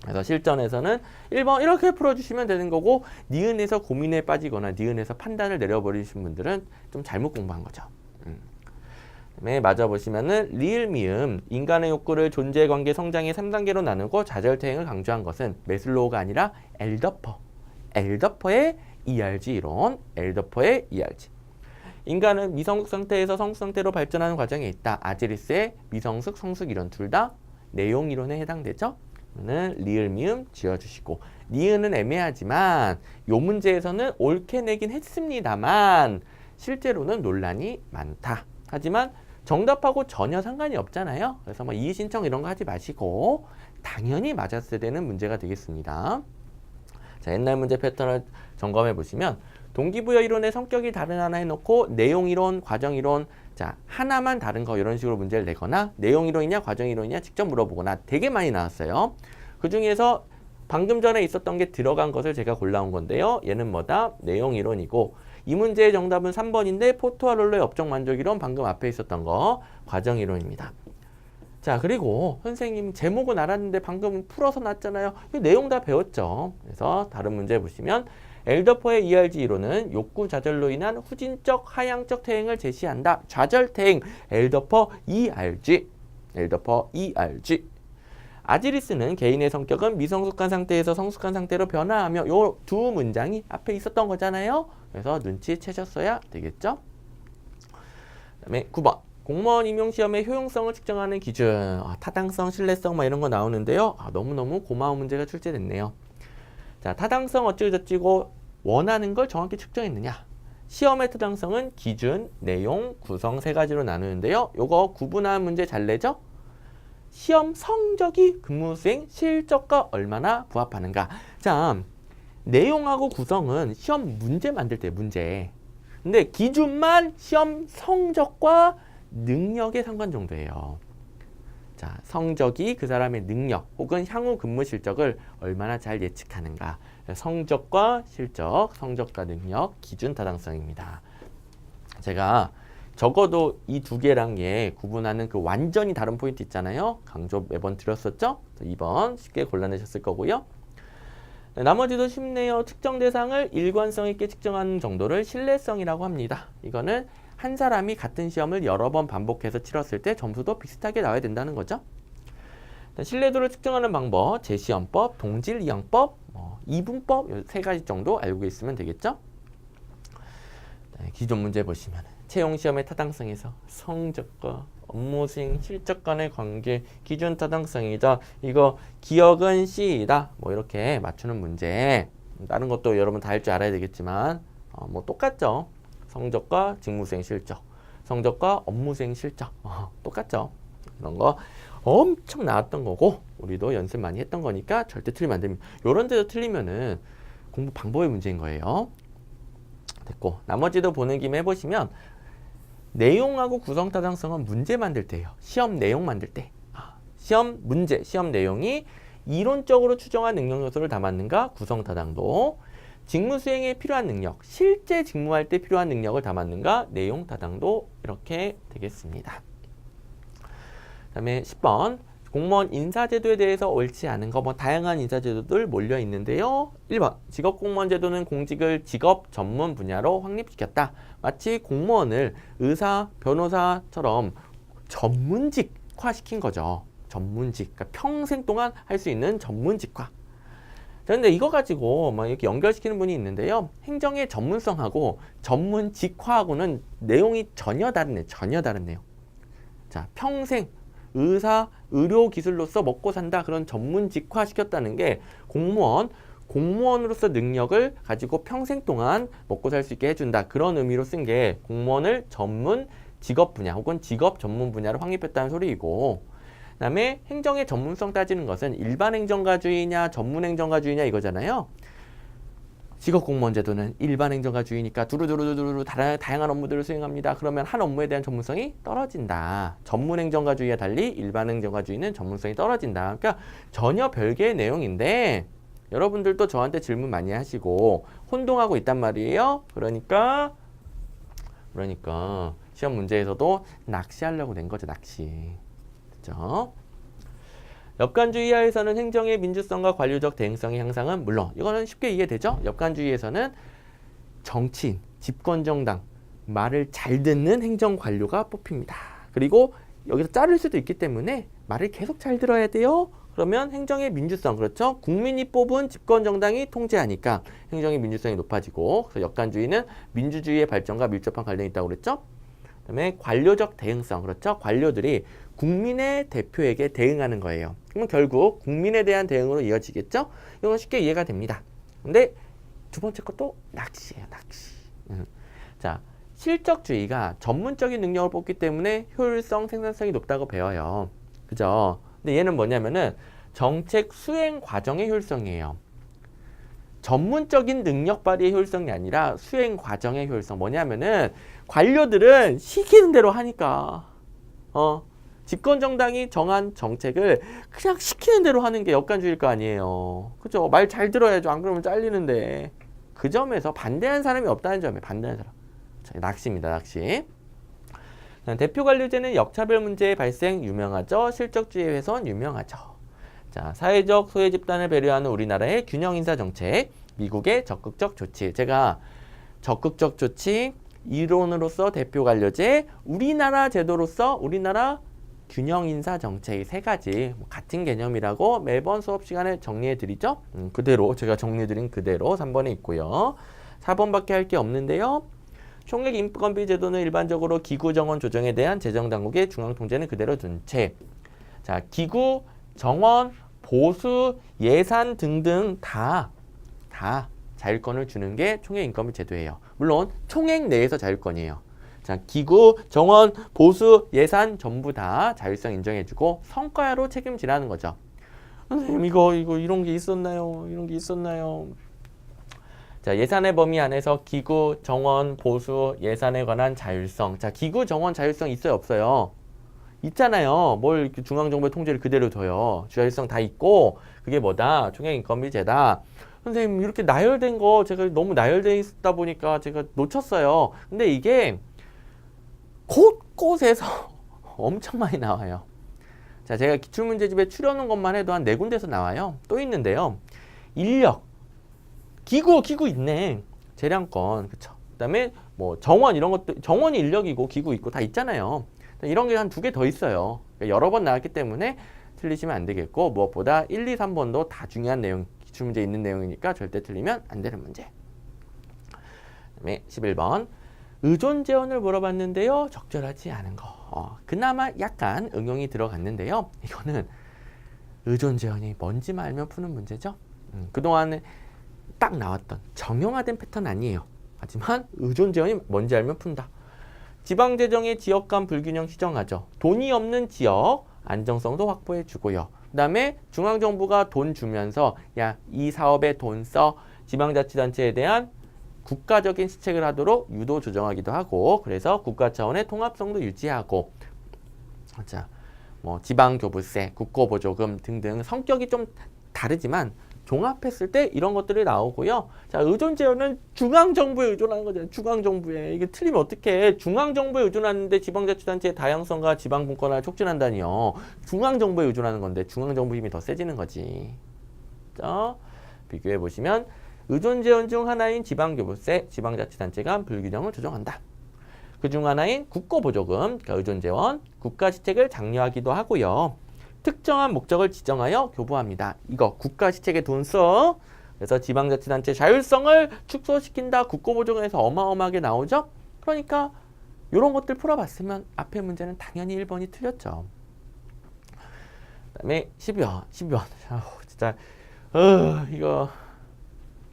그래서 실전에서는 1번 이렇게 풀어주시면 되는 거고 니은에서 고민에 빠지거나 니은에서 판단을 내려버리신 분들은 좀 잘못 공부한 거죠. 맞아보시면은 리을 미음 인간의 욕구를 존재 관계 성장의 3단계로 나누고 좌절퇴행을 강조한 것은 메슬로우가 아니라 엘더퍼의 ERG 이론. 엘더퍼의 ERG. 인간은 미성숙 상태에서 성숙 상태로 발전하는 과정에 있다. 아제리스의 미성숙, 성숙 이론 둘 다 내용 이론에 해당되죠. 는 리을 미음 지어주시고 니은은 애매하지만 요 문제에서는 옳게 내긴 했습니다만 실제로는 논란이 많다. 하지만 정답하고 전혀 상관이 없잖아요. 그래서 뭐 이의신청 이런 거 하지 마시고 당연히 맞았어야 되는 문제가 되겠습니다. 자, 옛날 문제 패턴을 점검해 보시면 동기부여 이론의 성격이 다른 하나 해놓고 내용 이론, 과정 이론, 자 하나만 다른 거 이런 식으로 문제를 내거나 내용 이론이냐 과정 이론이냐 직접 물어보거나 되게 많이 나왔어요. 그 중에서 방금 전에 있었던 게 들어간 것을 제가 골라온 건데요. 얘는 뭐다? 내용 이론이고 이 문제의 정답은 3번인데 포토와 롤러의 업적 만족 이론 방금 앞에 있었던 거 과정 이론입니다. 자, 그리고 선생님 제목은 알았는데 방금 풀어서 놨잖아요. 이 내용 다 배웠죠. 그래서 다른 문제 보시면 엘더퍼의 ERG 이론은 욕구 좌절로 인한 후진적 하향적 퇴행을 제시한다. 좌절 퇴행 엘더퍼 ERG. 엘더퍼 ERG. 아지리스는 개인의 성격은 미성숙한 상태에서 성숙한 상태로 변화하며 요 두 문장이 앞에 있었던 거잖아요. 그래서 눈치채셨어야 되겠죠. 그다음에 9번. 공무원 임용 시험의 효용성을 측정하는 기준. 타당성, 신뢰성 막 이런 거 나오는데요. 너무너무 고마운 문제가 출제됐네요. 자, 타당성 어찌저찌고 원하는 걸 정확히 측정했느냐. 시험의 타당성은 기준, 내용, 구성 세 가지로 나누는데요. 요거 구분한 문제 잘 내죠? 시험 성적이 근무수행 실적과 얼마나 부합하는가. 자, 내용하고 구성은 시험 문제 만들 때 문제. 근데 기준만 시험 성적과 능력의 상관 정도예요. 자, 성적이 그 사람의 능력 혹은 향후 근무 실적을 얼마나 잘 예측하는가. 성적과 실적, 성적과 능력, 기준 타당성입니다. 제가 적어도 이 두 개랑 얘 구분하는 그 완전히 다른 포인트 있잖아요. 강조 매번 드렸었죠? 2번 쉽게 골라내셨을 거고요. 나머지도 쉽네요. 측정 대상을 일관성 있게 측정하는 정도를 신뢰성이라고 합니다. 이거는 한 사람이 같은 시험을 여러 번 반복해서 치렀을 때 점수도 비슷하게 나와야 된다는 거죠. 신뢰도를 측정하는 방법, 제시험법, 동질이항법, 이분법 세 가지 정도 알고 있으면 되겠죠. 기존 문제 보시면 채용시험의 타당성에서 성적과 업무수행 실적 간의 관계, 기준 타당성이죠. 이거 기억은 C이다. 이렇게 맞추는 문제. 다른 것도 여러분 다 할 줄 알아야 되겠지만 똑같죠. 성적과 직무수행 실적, 성적과 업무수행 실적 똑같죠. 이런 거 엄청 나왔던 거고 우리도 연습 많이 했던 거니까 절대 틀리면 안 됩니다. 요런 데도 틀리면은 공부 방법의 문제인 거예요. 됐고 나머지도 보는 김에 해보시면 내용하고 구성 타당성은 문제 만들 때예요. 시험 내용 만들 때. 시험 문제, 시험 내용이 이론적으로 추정한 능력 요소를 담았는가? 구성 타당도. 직무 수행에 필요한 능력, 실제 직무할 때 필요한 능력을 담았는가? 내용 타당도. 이렇게 되겠습니다. 그 다음에 10번. 공무원 인사제도에 대해서 옳지 않은 거 다양한 인사제도들 몰려 있는데요. 1번 직업공무원 제도는 공직을 직업 전문 분야로 확립시켰다. 마치 공무원을 의사, 변호사처럼 전문직화 시킨 거죠. 전문직, 그러니까 평생 동안 할 수 있는 전문직화. 그런데 이거 가지고 이렇게 연결시키는 분이 있는데요. 행정의 전문성하고 전문직화하고는 내용이 전혀 다르네요. 전혀 다르네요. 자, 평생 의사, 의료기술로서 먹고 산다. 그런 전문직화 시켰다는 게 공무원으로서 능력을 가지고 평생 동안 먹고 살 수 있게 해준다. 그런 의미로 쓴 게 공무원을 전문 직업 분야 혹은 직업 전문 분야로 확립했다는 소리이고, 그 다음에 행정의 전문성 따지는 것은 일반 행정가주의냐 전문 행정가주의냐 이거잖아요. 직업공무원 제도는 일반 행정가주의니까 두루두루두루 다양한 업무들을 수행합니다. 그러면 한 업무에 대한 전문성이 떨어진다. 전문 행정가주의와 달리 일반 행정가주의는 전문성이 떨어진다. 그러니까 전혀 별개의 내용인데 여러분들도 저한테 질문 많이 하시고 혼동하고 있단 말이에요. 그러니까 시험 문제에서도 낚시하려고 낸 거죠. 낚시. 그렇죠? 역관주의 하에서는 행정의 민주성과 관료적 대행성의 향상은 물론 이거는 쉽게 이해되죠? 역관주의에서는 정치인, 집권정당, 말을 잘 듣는 행정관료가 뽑힙니다. 그리고 여기서 자를 수도 있기 때문에 말을 계속 잘 들어야 돼요. 그러면 행정의 민주성, 그렇죠? 국민이 뽑은 집권정당이 통제하니까 행정의 민주성이 높아지고, 그래서 역관주의는 민주주의의 발전과 밀접한 관련이 있다고 그랬죠? 그다음에 관료적 대응성, 그렇죠? 관료들이 국민의 대표에게 대응하는 거예요. 그러면 결국 국민에 대한 대응으로 이어지겠죠? 이건 쉽게 이해가 됩니다. 근데 두 번째 것도 낚시예요, 낚시. 자, 실적주의가 전문적인 능력을 뽑기 때문에 효율성, 생산성이 높다고 배워요. 그죠? 근데 얘는 뭐냐면은 정책 수행 과정의 효율성이에요. 전문적인 능력 발휘의 효율성이 아니라 수행 과정의 효율성. 뭐냐면은 관료들은 시키는 대로 하니까 집권정당이 정한 정책을 그냥 시키는 대로 하는 게 역관주의일 거 아니에요. 그죠? 말 잘 들어야죠. 안 그러면 잘리는데. 그 점에서 반대하는 사람이 없다는 점에 반대하는 사람. 자, 낚시입니다. 낚시. 대표 관료제는 역차별 문제의 발생 유명하죠. 실적주의 훼손 유명하죠. 자, 사회적 소외 집단을 배려하는 우리나라의 균형 인사 정책, 미국의 적극적 조치. 제가 적극적 조치, 이론으로서 대표 관료제, 우리나라 제도로서 우리나라 균형 인사 정책 세 가지 같은 개념이라고 매번 수업 시간에 정리해 드리죠. 그대로 제가 정리해 드린 그대로 3번에 있고요. 4번밖에 할 게 없는데요. 총액 인건비 제도는 일반적으로 기구 정원 조정에 대한 재정 당국의 중앙 통제는 그대로 둔 채. 자, 기구, 정원, 보수, 예산 등등 다 자율권을 주는 게 총액 인건비 제도예요. 물론 총액 내에서 자율권이에요. 자, 기구, 정원, 보수, 예산 전부 다 자율성 인정해주고 성과로 책임지라는 거죠. 선생님 이거 이런 게 있었나요? 이런 게 있었나요? 자, 예산의 범위 안에서 기구, 정원, 보수, 예산에 관한 자율성. 자, 기구, 정원 자율성 있어요, 없어요? 있잖아요. 뭘 이렇게 중앙정부의 통제를 그대로 둬요. 자율성 다 있고 그게 뭐다? 총액인건비제다. 선생님 이렇게 나열된 거 제가 너무 나열돼 있다 보니까 제가 놓쳤어요. 근데 이게 곳곳에서 엄청 많이 나와요. 자, 제가 기출문제집에 추려놓은 것만 해도 한 4군데서 나와요. 또 있는데요. 인력, 기구 있네. 재량권, 그쵸. 그 다음에 뭐 정원 이런 것도, 정원이 인력이고 기구 있고 다 있잖아요. 이런 게 한 2개 더 있어요. 그러니까 여러 번 나왔기 때문에 틀리시면 안 되겠고, 무엇보다 1, 2, 3번도 다 중요한 내용, 기출문제에 있는 내용이니까 절대 틀리면 안 되는 문제. 그 다음에 11번. 의존 재원을 물어봤는데요. 적절하지 않은 거. 그나마 약간 응용이 들어갔는데요. 이거는 의존 재원이 뭔지만 알면 푸는 문제죠. 그동안에 딱 나왔던 정형화된 패턴 아니에요. 하지만 의존 재원이 뭔지 알면 푼다. 지방재정의 지역 간 불균형 시정하죠. 돈이 없는 지역 안정성도 확보해 주고요. 그 다음에 중앙정부가 돈 주면서 야, 이 사업에 돈 써. 지방자치단체에 대한 국가적인 시책을 하도록 유도 조정하기도 하고, 그래서 국가 차원의 통합성도 유지하고, 자, 뭐 지방교부세, 국고보조금 등등 성격이 좀 다르지만 종합했을 때 이런 것들이 나오고요. 자, 의존제어는 중앙정부에 의존하는 거잖아요. 중앙정부에. 이게 틀리면 어떡해. 중앙정부에 의존하는데 지방자치단체의 다양성과 지방분권화를 촉진한다니요. 중앙정부에 의존하는 건데 중앙정부 힘이 더 세지는 거지. 자, 비교해보시면 의존재원 중 하나인 지방교부세, 지방자치단체 간 불균형을 조정한다. 그중 하나인 국고보조금, 그러니까 의존재원, 국가시책을 장려하기도 하고요. 특정한 목적을 지정하여 교부합니다. 이거 국가시책에 돈 써. 그래서 지방자치단체 자율성을 축소시킨다. 국고보조금에서 어마어마하게 나오죠. 그러니까 이런 것들 풀어봤으면 앞에 문제는 당연히 1번이 틀렸죠. 그 다음에 12번. 진짜 이거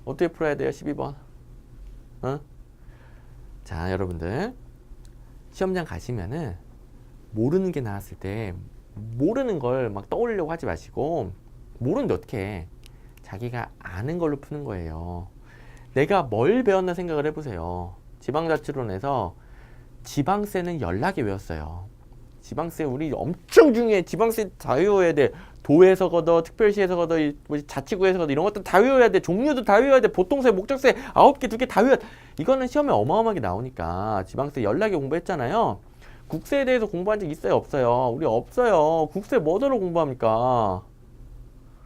어떻게 풀어야 돼요? 12번. 자, 여러분들 시험장 가시면은 모르는 게 나왔을 때 모르는 걸 막 떠올리려고 하지 마시고, 모르는데 어떻게 해? 자기가 아는 걸로 푸는 거예요. 내가 뭘 배웠나 생각을 해보세요. 지방자치론에서 지방세는 연락에 외웠어요. 지방세 우리 엄청 중요해. 지방세 다 외워야 돼. 도에서 걷어, 특별시에서 걷어, 자치구에서 걷어, 이런 것도 다 외워야 돼. 종류도 다 외워야 돼. 보통세, 목적세 9개, 2개 다 외워야 돼. 이거는 시험에 어마어마하게 나오니까 지방세 연락에 공부했잖아요. 국세에 대해서 공부한 적 있어요, 없어요? 우리 없어요. 국세 뭐더러 공부합니까?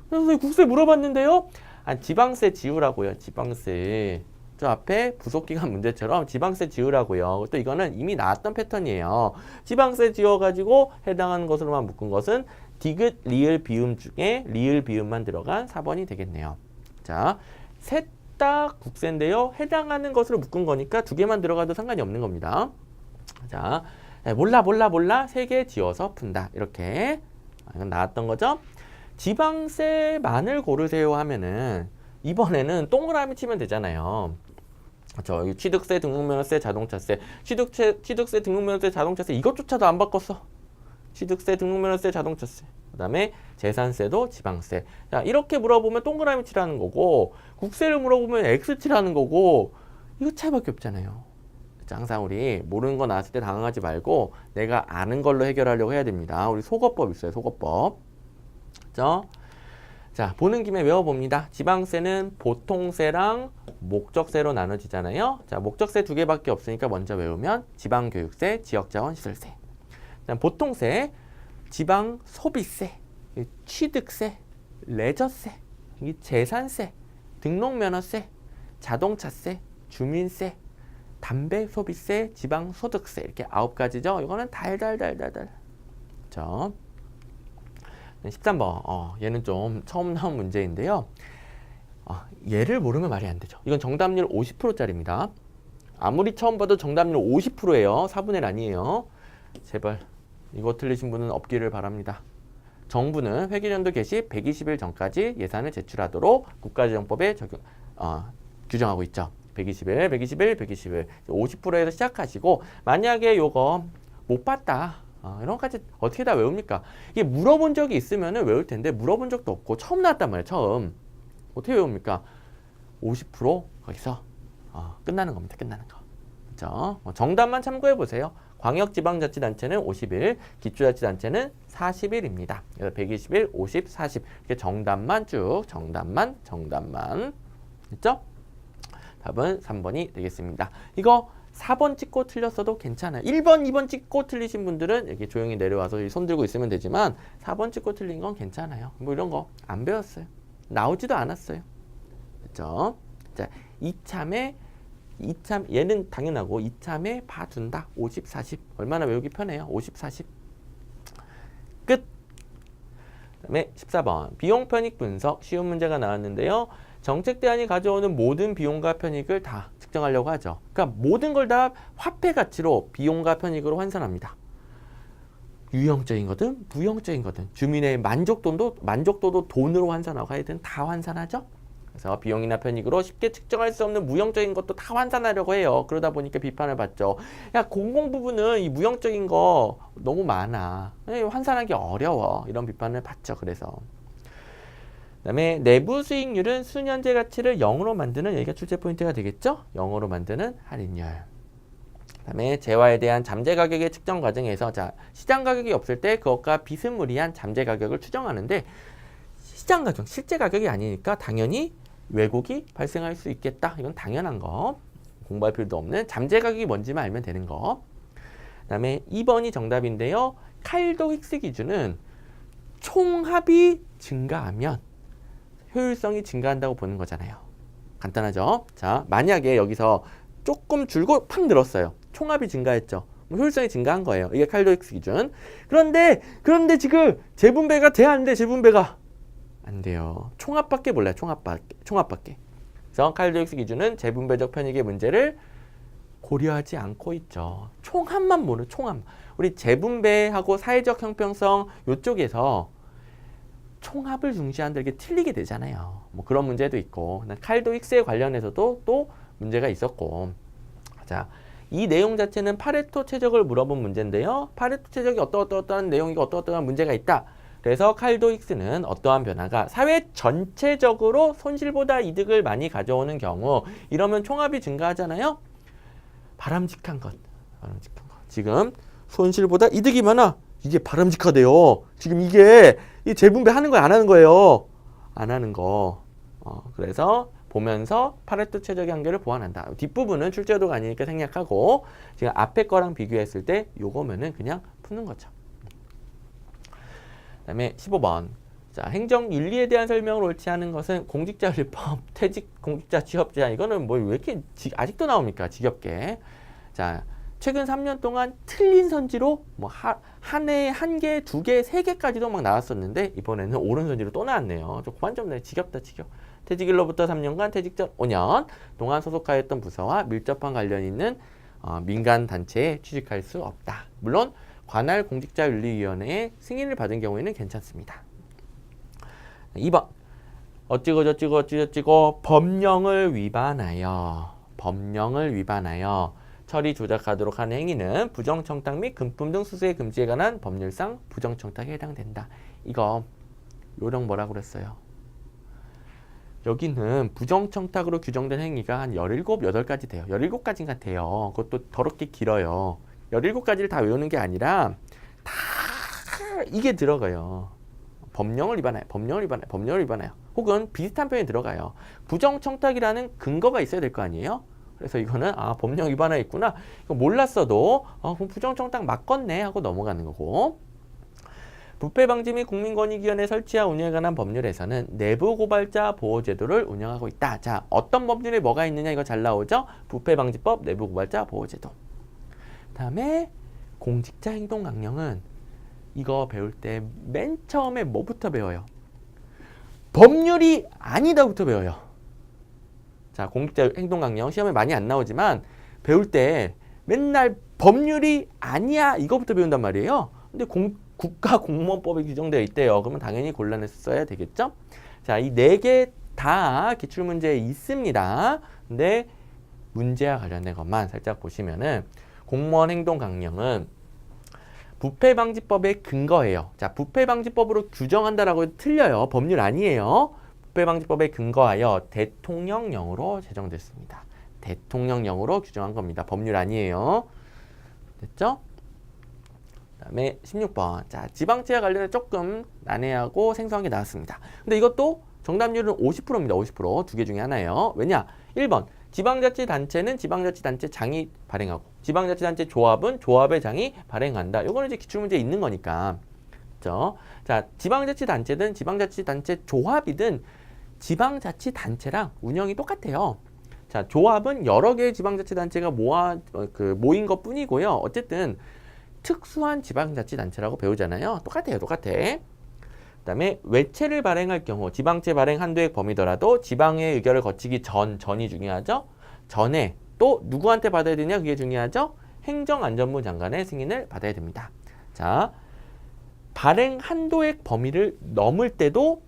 그래서 국세 물어봤는데요. 지방세 지우라고요. 지방세. 저 앞에 부속기관 문제처럼 지방세 지우라고요. 또 이거는 이미 나왔던 패턴이에요. 지방세 지워가지고 해당하는 것으로만 묶은 것은 디귿, 리을, 비음 중에 리을, 비음만 들어간 4번이 되겠네요. 자, 셋 다 국세인데요. 해당하는 것으로 묶은 거니까 2개만 들어가도 상관이 없는 겁니다. 자, 몰라 3개 지워서 푼다. 이렇게 이건 나왔던 거죠. 지방세만을 고르세요 하면은 이번에는 동그라미 치면 되잖아요. 그렇죠. 취득세, 등록면허세, 자동차세. 취득세, 등록면허세, 자동차세 이것조차도 안 바꿨어. 취득세, 등록면허세, 자동차세. 그 다음에 재산세도 지방세. 자, 이렇게 물어보면 동그라미 치라는 거고, 국세를 물어보면 X 치라는 거고, 이거 차이밖에 없잖아요. 항상 우리 모르는 거 나왔을 때 당황하지 말고 내가 아는 걸로 해결하려고 해야 됩니다. 우리 속어법 있어요. 속어법. 그렇죠? 자, 보는 김에 외워봅니다. 지방세는 보통세랑 목적세로 나눠지잖아요. 자, 목적세 두 개밖에 없으니까 먼저 외우면 지방교육세, 지역자원시설세. 그다음 보통세, 지방소비세, 취득세, 레저세, 재산세, 등록면허세, 자동차세, 주민세, 담배소비세, 지방소득세 이렇게 9가지죠. 이거는 달달달달달. 자, 13번. 얘는 좀 처음 나온 문제인데요. 얘를 모르면 말이 안 되죠. 이건 정답률 50%짜리입니다. 아무리 처음 봐도 정답률 50%예요. 4분의 1 아니에요. 제발 이거 틀리신 분은 없기를 바랍니다. 정부는 회계연도 개시 120일 전까지 예산을 제출하도록 국가재정법에 규정하고 있죠. 120일, 120일, 120일 50%에서 시작하시고 만약에 요거 못 봤다. 이런 것까지 어떻게 다 외웁니까? 이게 물어본 적이 있으면 외울 텐데 물어본 적도 없고 처음 나왔단 말이에요. 처음. 어떻게 외웁니까? 50% 거기서 끝나는 겁니다. 끝나는 거. 그렇죠? 정답만 참고해 보세요. 광역지방자치단체는 50일, 기초자치단체는 40일입니다. 그래서 120일, 50, 40 이렇게 정답만 쭉 정답만 됐죠? 답은 3번이 되겠습니다. 이거 4번 찍고 틀렸어도 괜찮아요. 1번, 2번 찍고 틀리신 분들은 이렇게 조용히 내려와서 손 들고 있으면 되지만 4번 찍고 틀린 건 괜찮아요. 뭐 이런 거 안 배웠어요. 나오지도 않았어요. 그렇죠? 자, 얘는 당연하고 이참에 봐준다. 50, 40 얼마나 외우기 편해요. 50, 40 끝. 그다음에 14번 비용 편익 분석 쉬운 문제가 나왔는데요. 정책 대안이 가져오는 모든 비용과 편익을 다 측정하려고 하죠. 그러니까 모든 걸 다 화폐 가치로 비용과 편익으로 환산합니다. 유형적인 거든 무형적인 거든 주민의 만족도도 돈으로 환산하고 하여튼 다 환산하죠. 그래서 비용이나 편익으로 쉽게 측정할 수 없는 무형적인 것도 다 환산하려고 해요. 그러다 보니까 비판을 받죠. 야, 공공 부분은 이 무형적인 거 너무 많아. 환산하기 어려워. 이런 비판을 받죠. 그래서 그다음에 내부 수익률은 순현재 가치를 0으로 만드는 여기가 출제 포인트가 되겠죠. 0으로 만드는 할인율. 그다음에 재화에 대한 잠재 가격의 측정 과정에서 자, 시장 가격이 없을 때 그것과 비스무리한 잠재 가격을 추정하는데 시장 가격, 실제 가격이 아니니까 당연히 왜곡이 발생할 수 있겠다. 이건 당연한 거. 공부할 필요도 없는 잠재 가격이 뭔지만 알면 되는 거. 그다음에 2번이 정답인데요. 칼도 힉스 기준은 총합이 증가하면 효율성이 증가한다고 보는 거잖아요. 간단하죠? 자, 만약에 여기서 조금 줄고 팍 늘었어요. 총합이 증가했죠. 효율성이 증가한 거예요. 이게 칼도 힉스 기준. 그런데 지금 재분배가 돼야 하는데 재분배가 안 돼요. 총합밖에 몰라요. 총합밖에. 그래서 칼도 힉스 기준은 재분배적 편익의 문제를 고려하지 않고 있죠. 총합만 모르는 총합. 우리 재분배하고 사회적 형평성 이쪽에서 총합을 중시한다 이렇게 틀리게 되잖아요. 뭐 그런 문제도 있고 칼도 힉스에 관련해서도 또 문제가 있었고. 자, 이 내용 자체는 파레토 최적을 물어본 문제인데요. 파레토 최적이 어떠한 내용이고 어떠한 문제가 있다. 그래서 칼도 힉스는 어떠한 변화가 사회 전체적으로 손실보다 이득을 많이 가져오는 경우 이러면 총합이 증가하잖아요. 바람직한 것. 지금 손실보다 이득이 많아. 이게 바람직하대요. 지금 이게 이 재분배하는 거야 안 하는 거예요. 안 하는 거. 그래서 보면서 파레토 최적의 한계를 보완한다. 뒷부분은 출제도가 아니니까 생략하고 지금 앞에 거랑 비교했을 때 요거면은 그냥 푸는 거죠. 그다음에 15번. 자, 행정윤리에 대한 설명을 옳지 않은 것은 공직자윤리법, 퇴직 공직자 취업 제한 이거는 뭐 왜 이렇게 아직도 나옵니까? 지겹게. 자, 최근 3년 동안 틀린 선지로 뭐 한 해에 1개, 2개, 3개까지도 막 나왔었는데 이번에는 옳은 선지로 또 나왔네요. 좀 그만 좀 내. 지겹다. 퇴직일로부터 3년간 퇴직 전 5년 동안 소속하였던 부서와 밀접한 관련 있는 민간 단체에 취직할 수 없다. 물론 관할 공직자윤리위원회의 승인을 받은 경우에는 괜찮습니다. 2번 어찌고 법령을 위반하여 처리 조작하도록 하는 행위는 부정청탁 및 금품 등 수수의 금지에 관한 법률상 부정청탁에 해당된다. 이거 요령 뭐라고 그랬어요? 여기는 부정청탁으로 규정된 행위가 한 17, 8가지 돼요. 17가지인가 돼요. 그것도 더럽게 길어요. 17가지를 다 외우는 게 아니라 다 이게 들어가요. 법령을 위반하여, 법령을 위반하여, 법령을 위반하여. 혹은 비슷한 표현이 들어가요. 부정청탁이라는 근거가 있어야 될 거 아니에요? 그래서 이거는 법령 위반하여 있구나. 이거 몰랐어도 그럼 부정청탁 맞겠네 하고 넘어가는 거고. 부패방지 및 국민권익위원회 설치와 운영에 관한 법률에서는 내부고발자 보호제도를 운영하고 있다. 자, 어떤 법률에 뭐가 있느냐 이거 잘 나오죠? 부패방지법, 내부고발자 보호제도. 다음에 공직자 행동 강령은 이거 배울 때 맨 처음에 뭐부터 배워요? 법률이 아니다부터 배워요. 자, 공직자 행동 강령 시험에 많이 안 나오지만 배울 때 맨날 법률이 아니야 이거부터 배운단 말이에요. 근데 국가공무원법에 규정되어 있대요. 그러면 당연히 곤란해서 써야 되겠죠? 자, 이 4개 다 기출문제에 있습니다. 근데 문제와 관련된 것만 살짝 보시면은 공무원 행동 강령은 부패방지법의 근거예요. 자, 부패방지법으로 규정한다라고 해도 틀려요. 법률 아니에요. 부패방지법에 근거하여 대통령령으로 제정됐습니다. 대통령령으로 규정한 겁니다. 법률 아니에요. 됐죠? 그 다음에 16번. 자, 지방채와 관련해 조금 난해하고 생소한 게 나왔습니다. 근데 이것도 정답률은 50%입니다. 50%. 두 개 중에 하나예요. 왜냐? 1번. 지방자치단체는 지방자치단체장이 발행하고 지방자치단체 조합은 조합의 장이 발행한다. 요거는 이제 기출문제에 있는 거니까. 그렇죠? 자, 지방자치단체든 지방자치단체 조합이든 지방자치단체랑 운영이 똑같아요. 자, 조합은 여러 개의 지방자치단체가 모인 것 뿐이고요. 어쨌든 특수한 지방자치단체라고 배우잖아요. 똑같아요. 똑같아. 그 다음에 외채를 발행할 경우 지방채 발행 한도액 범위더라도 지방의 의결을 거치기 전이 중요하죠. 전에 또 누구한테 받아야 되냐 그게 중요하죠. 행정안전부 장관의 승인을 받아야 됩니다. 자, 발행 한도액 범위를 넘을 때도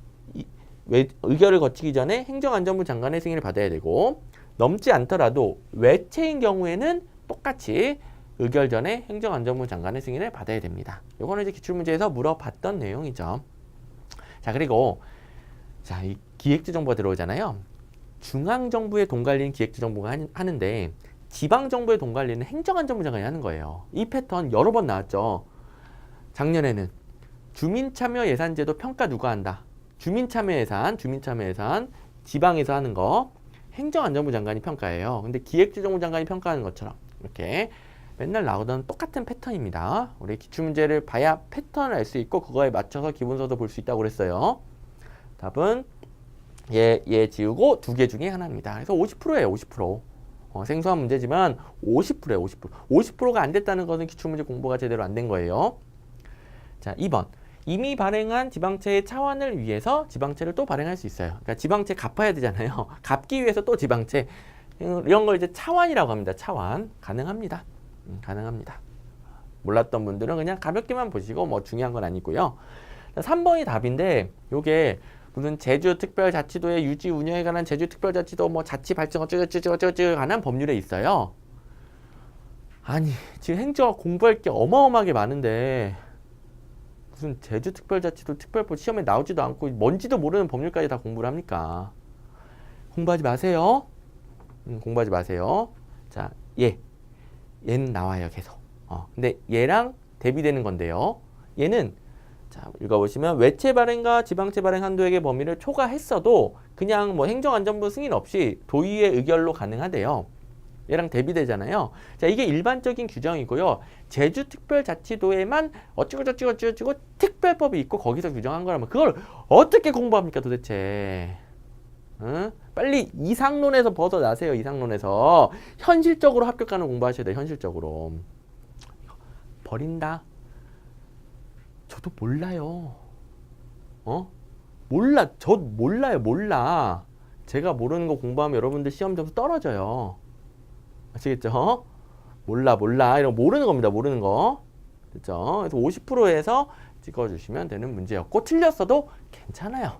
의결을 거치기 전에 행정안전부 장관의 승인을 받아야 되고 넘지 않더라도 외채인 경우에는 똑같이 의결 전에 행정안전부 장관의 승인을 받아야 됩니다. 이거는 이제 기출문제에서 물어봤던 내용이죠. 자, 그리고 자, 이 기획재정부가 들어오잖아요. 중앙정부의 돈 관리는 기획재정부가 하는데 지방정부의 돈 관리는 행정안전부 장관이 하는 거예요. 이 패턴 여러 번 나왔죠. 작년에는 주민참여 예산제도 평가 누가 한다? 주민참여 예산 지방에서 하는 거 행정안전부 장관이 평가해요. 근데 기획재정부 장관이 평가하는 것처럼 이렇게 맨날 나오던 똑같은 패턴입니다. 우리 기출문제를 봐야 패턴을 알 수 있고 그거에 맞춰서 기본서도 볼 수 있다고 그랬어요. 답은 얘 지우고 두 개 중에 하나입니다. 그래서 50%예요. 50%. 생소한 문제지만 50%예요. 50%. 50%가 안 됐다는 것은 기출문제 공부가 제대로 안 된 거예요. 자, 2번. 이미 발행한 지방채의 차환을 위해서 지방채를 또 발행할 수 있어요. 그러니까 지방채 갚아야 되잖아요. 갚기 위해서 또 지방채. 이런 걸 이제 차환이라고 합니다. 차환. 가능합니다. 가능합니다. 몰랐던 분들은 그냥 가볍게만 보시고 뭐 중요한 건 아니고요. 3번이 답인데 요게 무슨 제주특별자치도의 유지 운영에 관한 제주특별자치도 뭐 자치 발전 어쩌고저쩌고 관한 법률에 있어요. 아니 지금 행정 공부할 게 어마어마하게 많은데 무슨 제주특별자치도 특별법 시험에 나오지도 않고 뭔지도 모르는 법률까지 다 공부를 합니까? 공부하지 마세요. 공부하지 마세요. 자, 얘는 나와요 계속. 근데 얘랑 대비되는 건데요. 얘는 자, 읽어보시면 외채 발행과 지방채 발행 한도액의 범위를 초과했어도 그냥 뭐 행정안전부 승인 없이 도의회 의결로 가능하대요. 얘랑 대비되잖아요. 자, 이게 일반적인 규정이고요. 제주특별자치도에만 어쩌고 특별법이 있고 거기서 규정한 거라면 그걸 어떻게 공부합니까 도대체? 응? 빨리 이상론에서 벗어나세요. 이상론에서 현실적으로 합격하는 공부하셔야 돼요. 현실적으로. 버린다. 저도 몰라요. 저 몰라. 제가 모르는 거 공부하면 여러분들 시험 점수 떨어져요. 아시겠죠? 몰라. 이런 모르는 겁니다. 모르는 거. 됐죠? 그래서 50%에서 찍어주시면 되는 문제였고 틀렸어도 괜찮아요.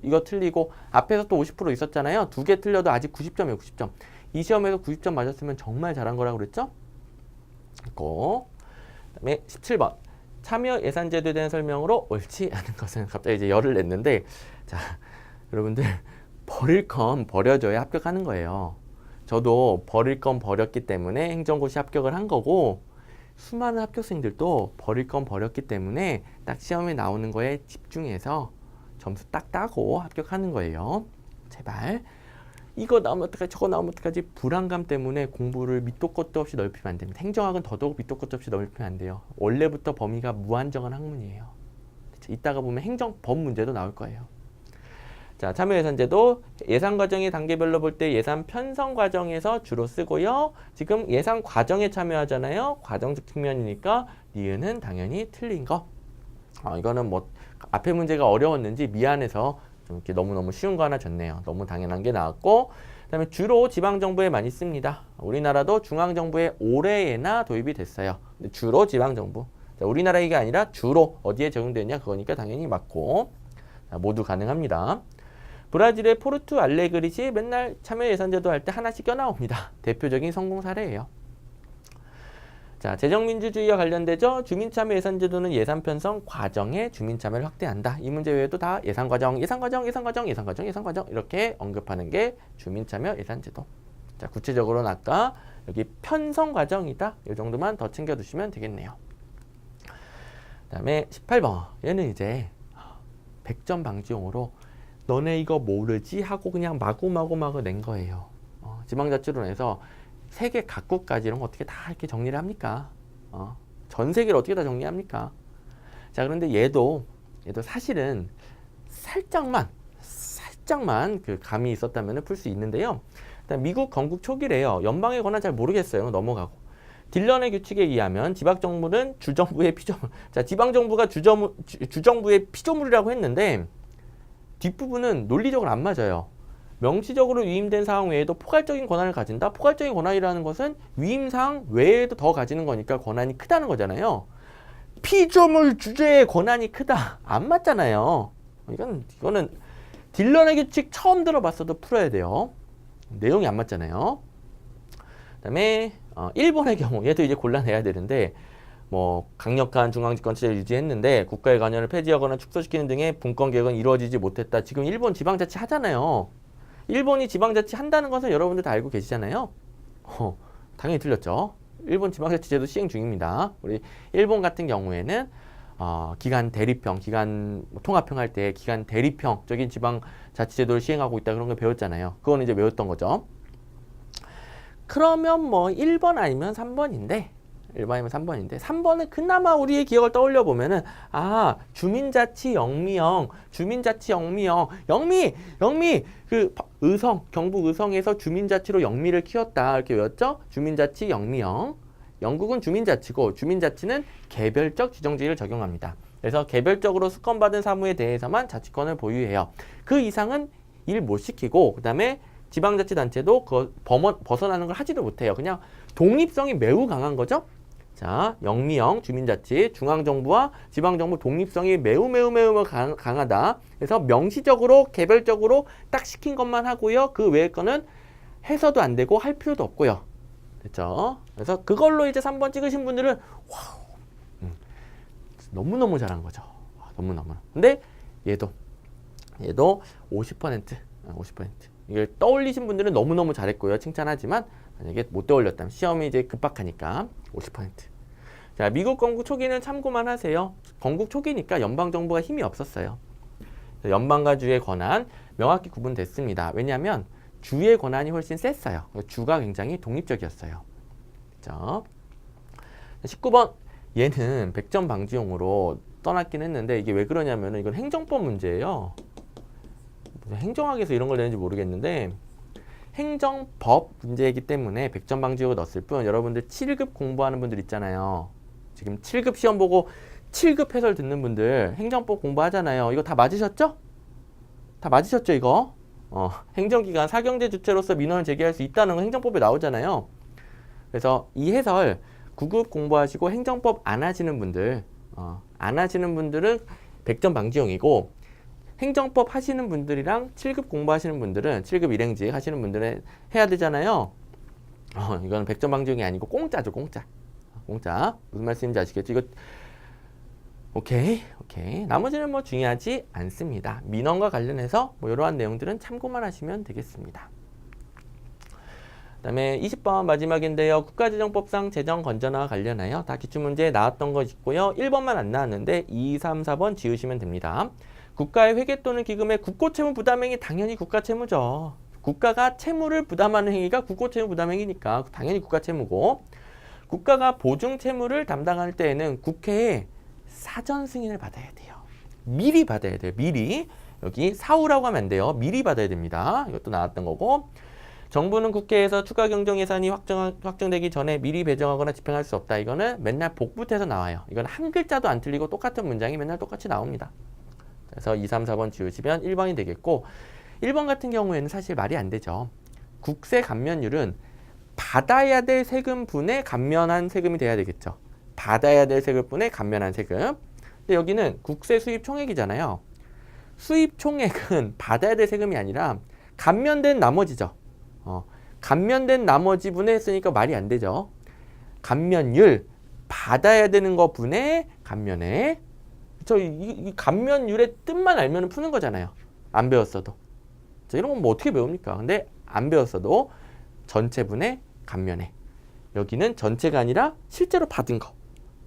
이거 틀리고 앞에서 또 50% 있었잖아요. 두 개 틀려도 아직 90점이에요. 90점. 이 시험에서 90점 맞았으면 정말 잘한 거라고 그랬죠? 있고 그다음에 17번 참여 예산제도에 대한 설명으로 옳지 않은 것은 갑자기 이제 열을 냈는데 자 여러분들 버릴 건 버려줘야 합격하는 거예요. 저도 버릴 건 버렸기 때문에 행정고시 합격을 한 거고 수많은 합격생들도 버릴 건 버렸기 때문에 딱 시험에 나오는 거에 집중해서 점수 딱 따고 합격하는 거예요. 제발. 이거 나오면 어떡하지, 저거 나오면 어떡하지, 불안감 때문에 공부를 밑도 끝도 없이 넓히면 안 됩니다. 행정학은 더더욱 밑도 끝도 없이 넓히면 안 돼요. 원래부터 범위가 무한정한 학문이에요. 이따가 보면 행정법 문제도 나올 거예요. 자, 참여예산제도 예산 과정의 단계별로 볼 때 예산 편성 과정에서 주로 쓰고요. 지금 예산 과정에 참여하잖아요. 과정적 측면이니까 니은은 당연히 틀린 거. 이거는 뭐 앞에 문제가 어려웠는지 미안해서 좀 이렇게 너무너무 쉬운 거 하나 줬네요. 너무 당연한 게 나왔고, 그다음에 주로 지방정부에 많이 씁니다. 우리나라도 중앙정부에 올해에나 도입이 됐어요. 근데 주로 지방정부. 자, 우리나라 얘기가 아니라 주로 어디에 적용되냐 그거니까 당연히 맞고, 자, 모두 가능합니다. 브라질의 포르투 알레그릿이 맨날 참여예산제도 할 때 하나씩 껴나옵니다. 대표적인 성공 사례예요. 자, 재정민주주의와 관련되죠. 주민참여예산제도는 예산 편성 과정에 주민참여를 확대한다. 이 문제 외에도 다 예산과정, 예산과정, 예산과정, 예산과정, 예산과정 이렇게 언급하는 게 주민참여예산제도. 자, 구체적으로는 아까 여기 편성과정이다. 이 정도만 더 챙겨두시면 되겠네요. 그 다음에 18번. 얘는 이제 100점 방지용으로 너네 이거 모르지? 하고 그냥 마구마구 낸 거예요. 지방자치론에서 세계 각국까지 이런 거 어떻게 다 이렇게 정리를 합니까? 전 세계를 어떻게 다 정리합니까? 자, 그런데 얘도 사실은 살짝만 그 감이 있었다면 풀 수 있는데요. 일단 미국 건국 초기래요. 연방에 관한 잘 모르겠어요. 넘어가고. 딜런의 규칙에 의하면 지방정부는 주정부의 피조물. 자, 지방정부가 주정부의 피조물이라고 했는데 뒷부분은 논리적으로 안 맞아요. 명시적으로 위임된 사항 외에도 포괄적인 권한을 가진다. 포괄적인 권한이라는 것은 위임 사항 외에도 더 가지는 거니까 권한이 크다는 거잖아요. 피조물 주제의 권한이 크다. 안 맞잖아요. 이거는 딜런의 규칙 처음 들어봤어도 풀어야 돼요. 내용이 안 맞잖아요. 그다음에 일본의 경우 얘도 이제 골라내야 되는데 뭐 강력한 중앙집권체제를 유지했는데 국가의 관여를 폐지하거나 축소시키는 등의 분권 개혁은 이루어지지 못했다. 지금 일본 지방자치 하잖아요. 일본이 지방자치 한다는 것은 여러분들 다 알고 계시잖아요. 당연히 틀렸죠. 일본 지방자치제도 시행 중입니다. 우리 일본 같은 경우에는 기간 대리평, 기간 통합평 할 때 기간 대리평적인 지방자치제도를 시행하고 있다 그런 걸 배웠잖아요. 그거는 이제 외웠던 거죠. 그러면 뭐 1번 아니면 3번인데 1번이면 3번인데 3번은 그나마 우리의 기억을 떠올려 보면은 주민자치 영미형 영미 그 의성 경북 의성에서 주민자치로 영미를 키웠다 이렇게 외웠죠. 주민자치 영미형. 영국은 주민자치고 주민자치는 개별적 지정주의를 적용합니다. 그래서 개별적으로 수권받은 사무에 대해서만 자치권을 보유해요. 그 이상은 일 못 시키고 그다음에 지방자치단체도 벗어나는 걸 하지도 못해요. 그냥 독립성이 매우 강한 거죠. 자, 영미형 주민자치, 중앙정부와 지방정부 독립성이 매우 강하다. 그래서 명시적으로 개별적으로 딱 시킨 것만 하고요. 그 외의 거는 해서도 안 되고 할 필요도 없고요. 됐죠? 그래서 그걸로 이제 3번 찍으신 분들은 와우, 너무너무 잘한 거죠. 너무너무. 근데 얘도 50%. 이걸 떠올리신 분들은 너무너무 잘했고요. 칭찬하지만 만약에 못 떠올렸다면 시험이 이제 급박하니까 50%. 자, 미국 건국 초기는 참고만 하세요. 건국 초기니까 연방정부가 힘이 없었어요. 연방과 주의 권한 명확히 구분됐습니다. 왜냐하면 주의 권한이 훨씬 셌어요. 주가 굉장히 독립적이었어요. 그렇죠? 19번 얘는 100점 방지용으로 떠났긴 했는데 이게 왜 그러냐면은 이건 행정법 문제예요. 행정학에서 이런 걸 내는지 모르겠는데 행정법 문제이기 때문에 100점 방지용을 넣었을 뿐 여러분들 7급 공부하는 분들 있잖아요. 지금 7급 시험 보고 7급 해설 듣는 분들 행정법 공부하잖아요. 이거 다 맞으셨죠? 다 맞으셨죠 이거? 행정기관 사경제 주체로서 민원을 제기할 수 있다는 거 행정법에 나오잖아요. 그래서 이 해설 9급 공부하시고 행정법 안 하시는 분들 안 하시는 분들은 100점 방지용이고 행정법 하시는 분들이랑 7급 공부하시는 분들은 7급 일행직 하시는 분들은 해야 되잖아요. 이거는 100점 방지용이 아니고 공짜죠. 공짜. 무슨 말씀인지 아시겠죠? 이거 오케이. 나머지는 뭐 중요하지 않습니다. 민원과 관련해서 뭐 이러한 내용들은 참고만 하시면 되겠습니다. 그다음에 20번 마지막인데요. 국가재정법상 재정 건전화와 관련하여 다 기출문제에 나왔던 거 있고요. 1번만 안 나왔는데 2, 3, 4번 지우시면 됩니다. 국가의 회계 또는 기금의 국고채무 부담행위 당연히 국가채무죠. 국가가 채무를 부담하는 행위가 국고채무 부담행위니까 당연히 국가채무고 국가가 보증채무를 담당할 때에는 국회에 사전 승인을 받아야 돼요. 미리 받아야 돼요. 미리. 여기 사후라고 하면 안 돼요. 미리 받아야 됩니다. 이것도 나왔던 거고 정부는 국회에서 추가 경정 예산이 확정되기 전에 미리 배정하거나 집행할 수 없다. 이거는 맨날 복붙해서 나와요. 이건 한 글자도 안 틀리고 똑같은 문장이 맨날 똑같이 나옵니다. 그래서 2, 3, 4번 지우시면 1번이 되겠고 1번 같은 경우에는 사실 말이 안 되죠. 국세 감면율은 받아야 될 세금분에 감면한 세금이 돼야 되겠죠. 받아야 될 세금분에 감면한 세금. 근데 여기는 국세 수입 총액이잖아요. 수입 총액은 받아야 될 세금이 아니라 감면된 나머지죠. 감면된 나머지 분에 했으니까 말이 안 되죠. 감면율, 받아야 되는 거 분에 감면액. 이 감면율의 뜻만 알면 푸는 거잖아요. 안 배웠어도. 이런 건 뭐 어떻게 배웁니까? 근데 안 배웠어도 전체 분의 감면액. 여기는 전체가 아니라 실제로 받은 거.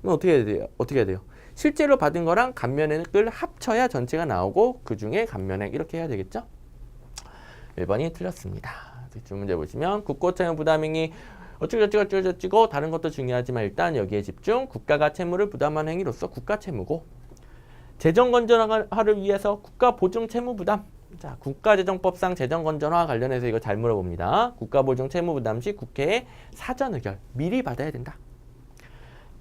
그럼 어떻게 해야 돼요? 어떻게 해야 돼요? 실제로 받은 거랑 감면액을 합쳐야 전체가 나오고 그 중에 감면액 이렇게 해야 되겠죠? 1번이 틀렸습니다. 문제 보시면 국고채무 부담행위 어쩌고저쩌고 다른 것도 중요하지만 일단 여기에 집중. 국가가 채무를 부담하는 행위로서 국가채무고 재정 건전화를 위해서 국가 보증 채무 부담. 자, 국가재정법상 재정 건전화 관련해서 이거 잘 물어봅니다. 국가 보증 채무 부담 시 국회에 사전 의결 미리 받아야 된다.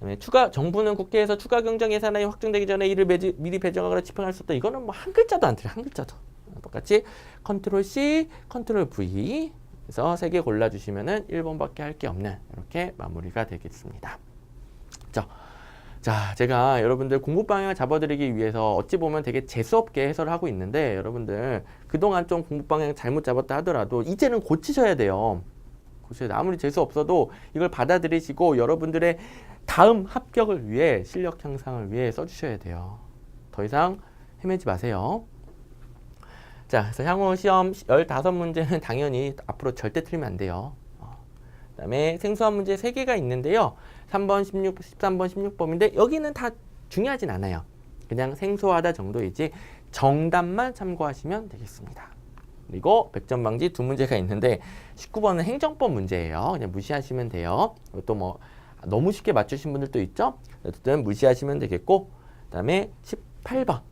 그다음에 정부는 국회에서 추가 경정 예산안이 확정되기 전에 이를 미리 배정하거나 집행할 수 없다. 이거는 뭐 한 글자도 안 틀려. 한 글자도. 똑같이 컨트롤 C, 컨트롤 V. 그래서 3개 골라주시면은 1번밖에 할 게 없는 이렇게 마무리가 되겠습니다. 자, 제가 여러분들 공부 방향을 잡아드리기 위해서 어찌 보면 되게 재수없게 해설을 하고 있는데 여러분들 그동안 좀 공부 방향 잘못 잡았다 하더라도 이제는 고치셔야 돼요. 고쳐야 돼. 아무리 재수 없어도 이걸 받아들이시고 여러분들의 다음 합격을 위해 실력 향상을 위해 써주셔야 돼요. 더 이상 헤매지 마세요. 자, 그래서 향후 시험 15문제는 당연히 앞으로 절대 틀리면 안 돼요. 그 다음에 생소한 문제 3개가 있는데요. 3번, 16, 13번, 16번인데 여기는 다 중요하진 않아요. 그냥 생소하다 정도이지 정답만 참고하시면 되겠습니다. 그리고 100점 방지 2문제가 있는데 19번은 행정법 문제예요. 그냥 무시하시면 돼요. 또 뭐 너무 쉽게 맞추신 분들도 있죠. 어쨌든 무시하시면 되겠고 그 다음에 18번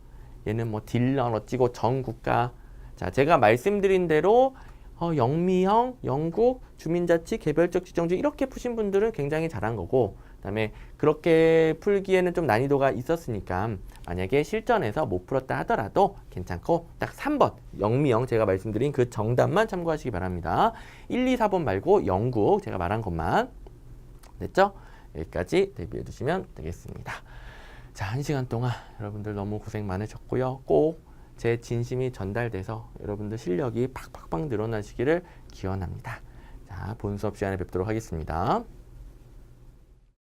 얘는 뭐 딜러 어찌고 전국가. 자, 제가 말씀드린 대로 영미형, 영국, 주민자치, 개별적 지정주 이렇게 푸신 분들은 굉장히 잘한 거고 그다음에 그렇게 풀기에는 좀 난이도가 있었으니까 만약에 실전에서 못 풀었다 하더라도 괜찮고 딱 3번 영미형 제가 말씀드린 그 정답만 참고하시기 바랍니다. 1, 2, 4번 말고 영국 제가 말한 것만 됐죠? 여기까지 대비해 두시면 되겠습니다. 자, 1시간 동안 여러분들 너무 고생 많으셨고요. 꼭 제 진심이 전달돼서 여러분들 실력이 팍팍팍 늘어나시기를 기원합니다. 자, 본 수업 시간에 뵙도록 하겠습니다.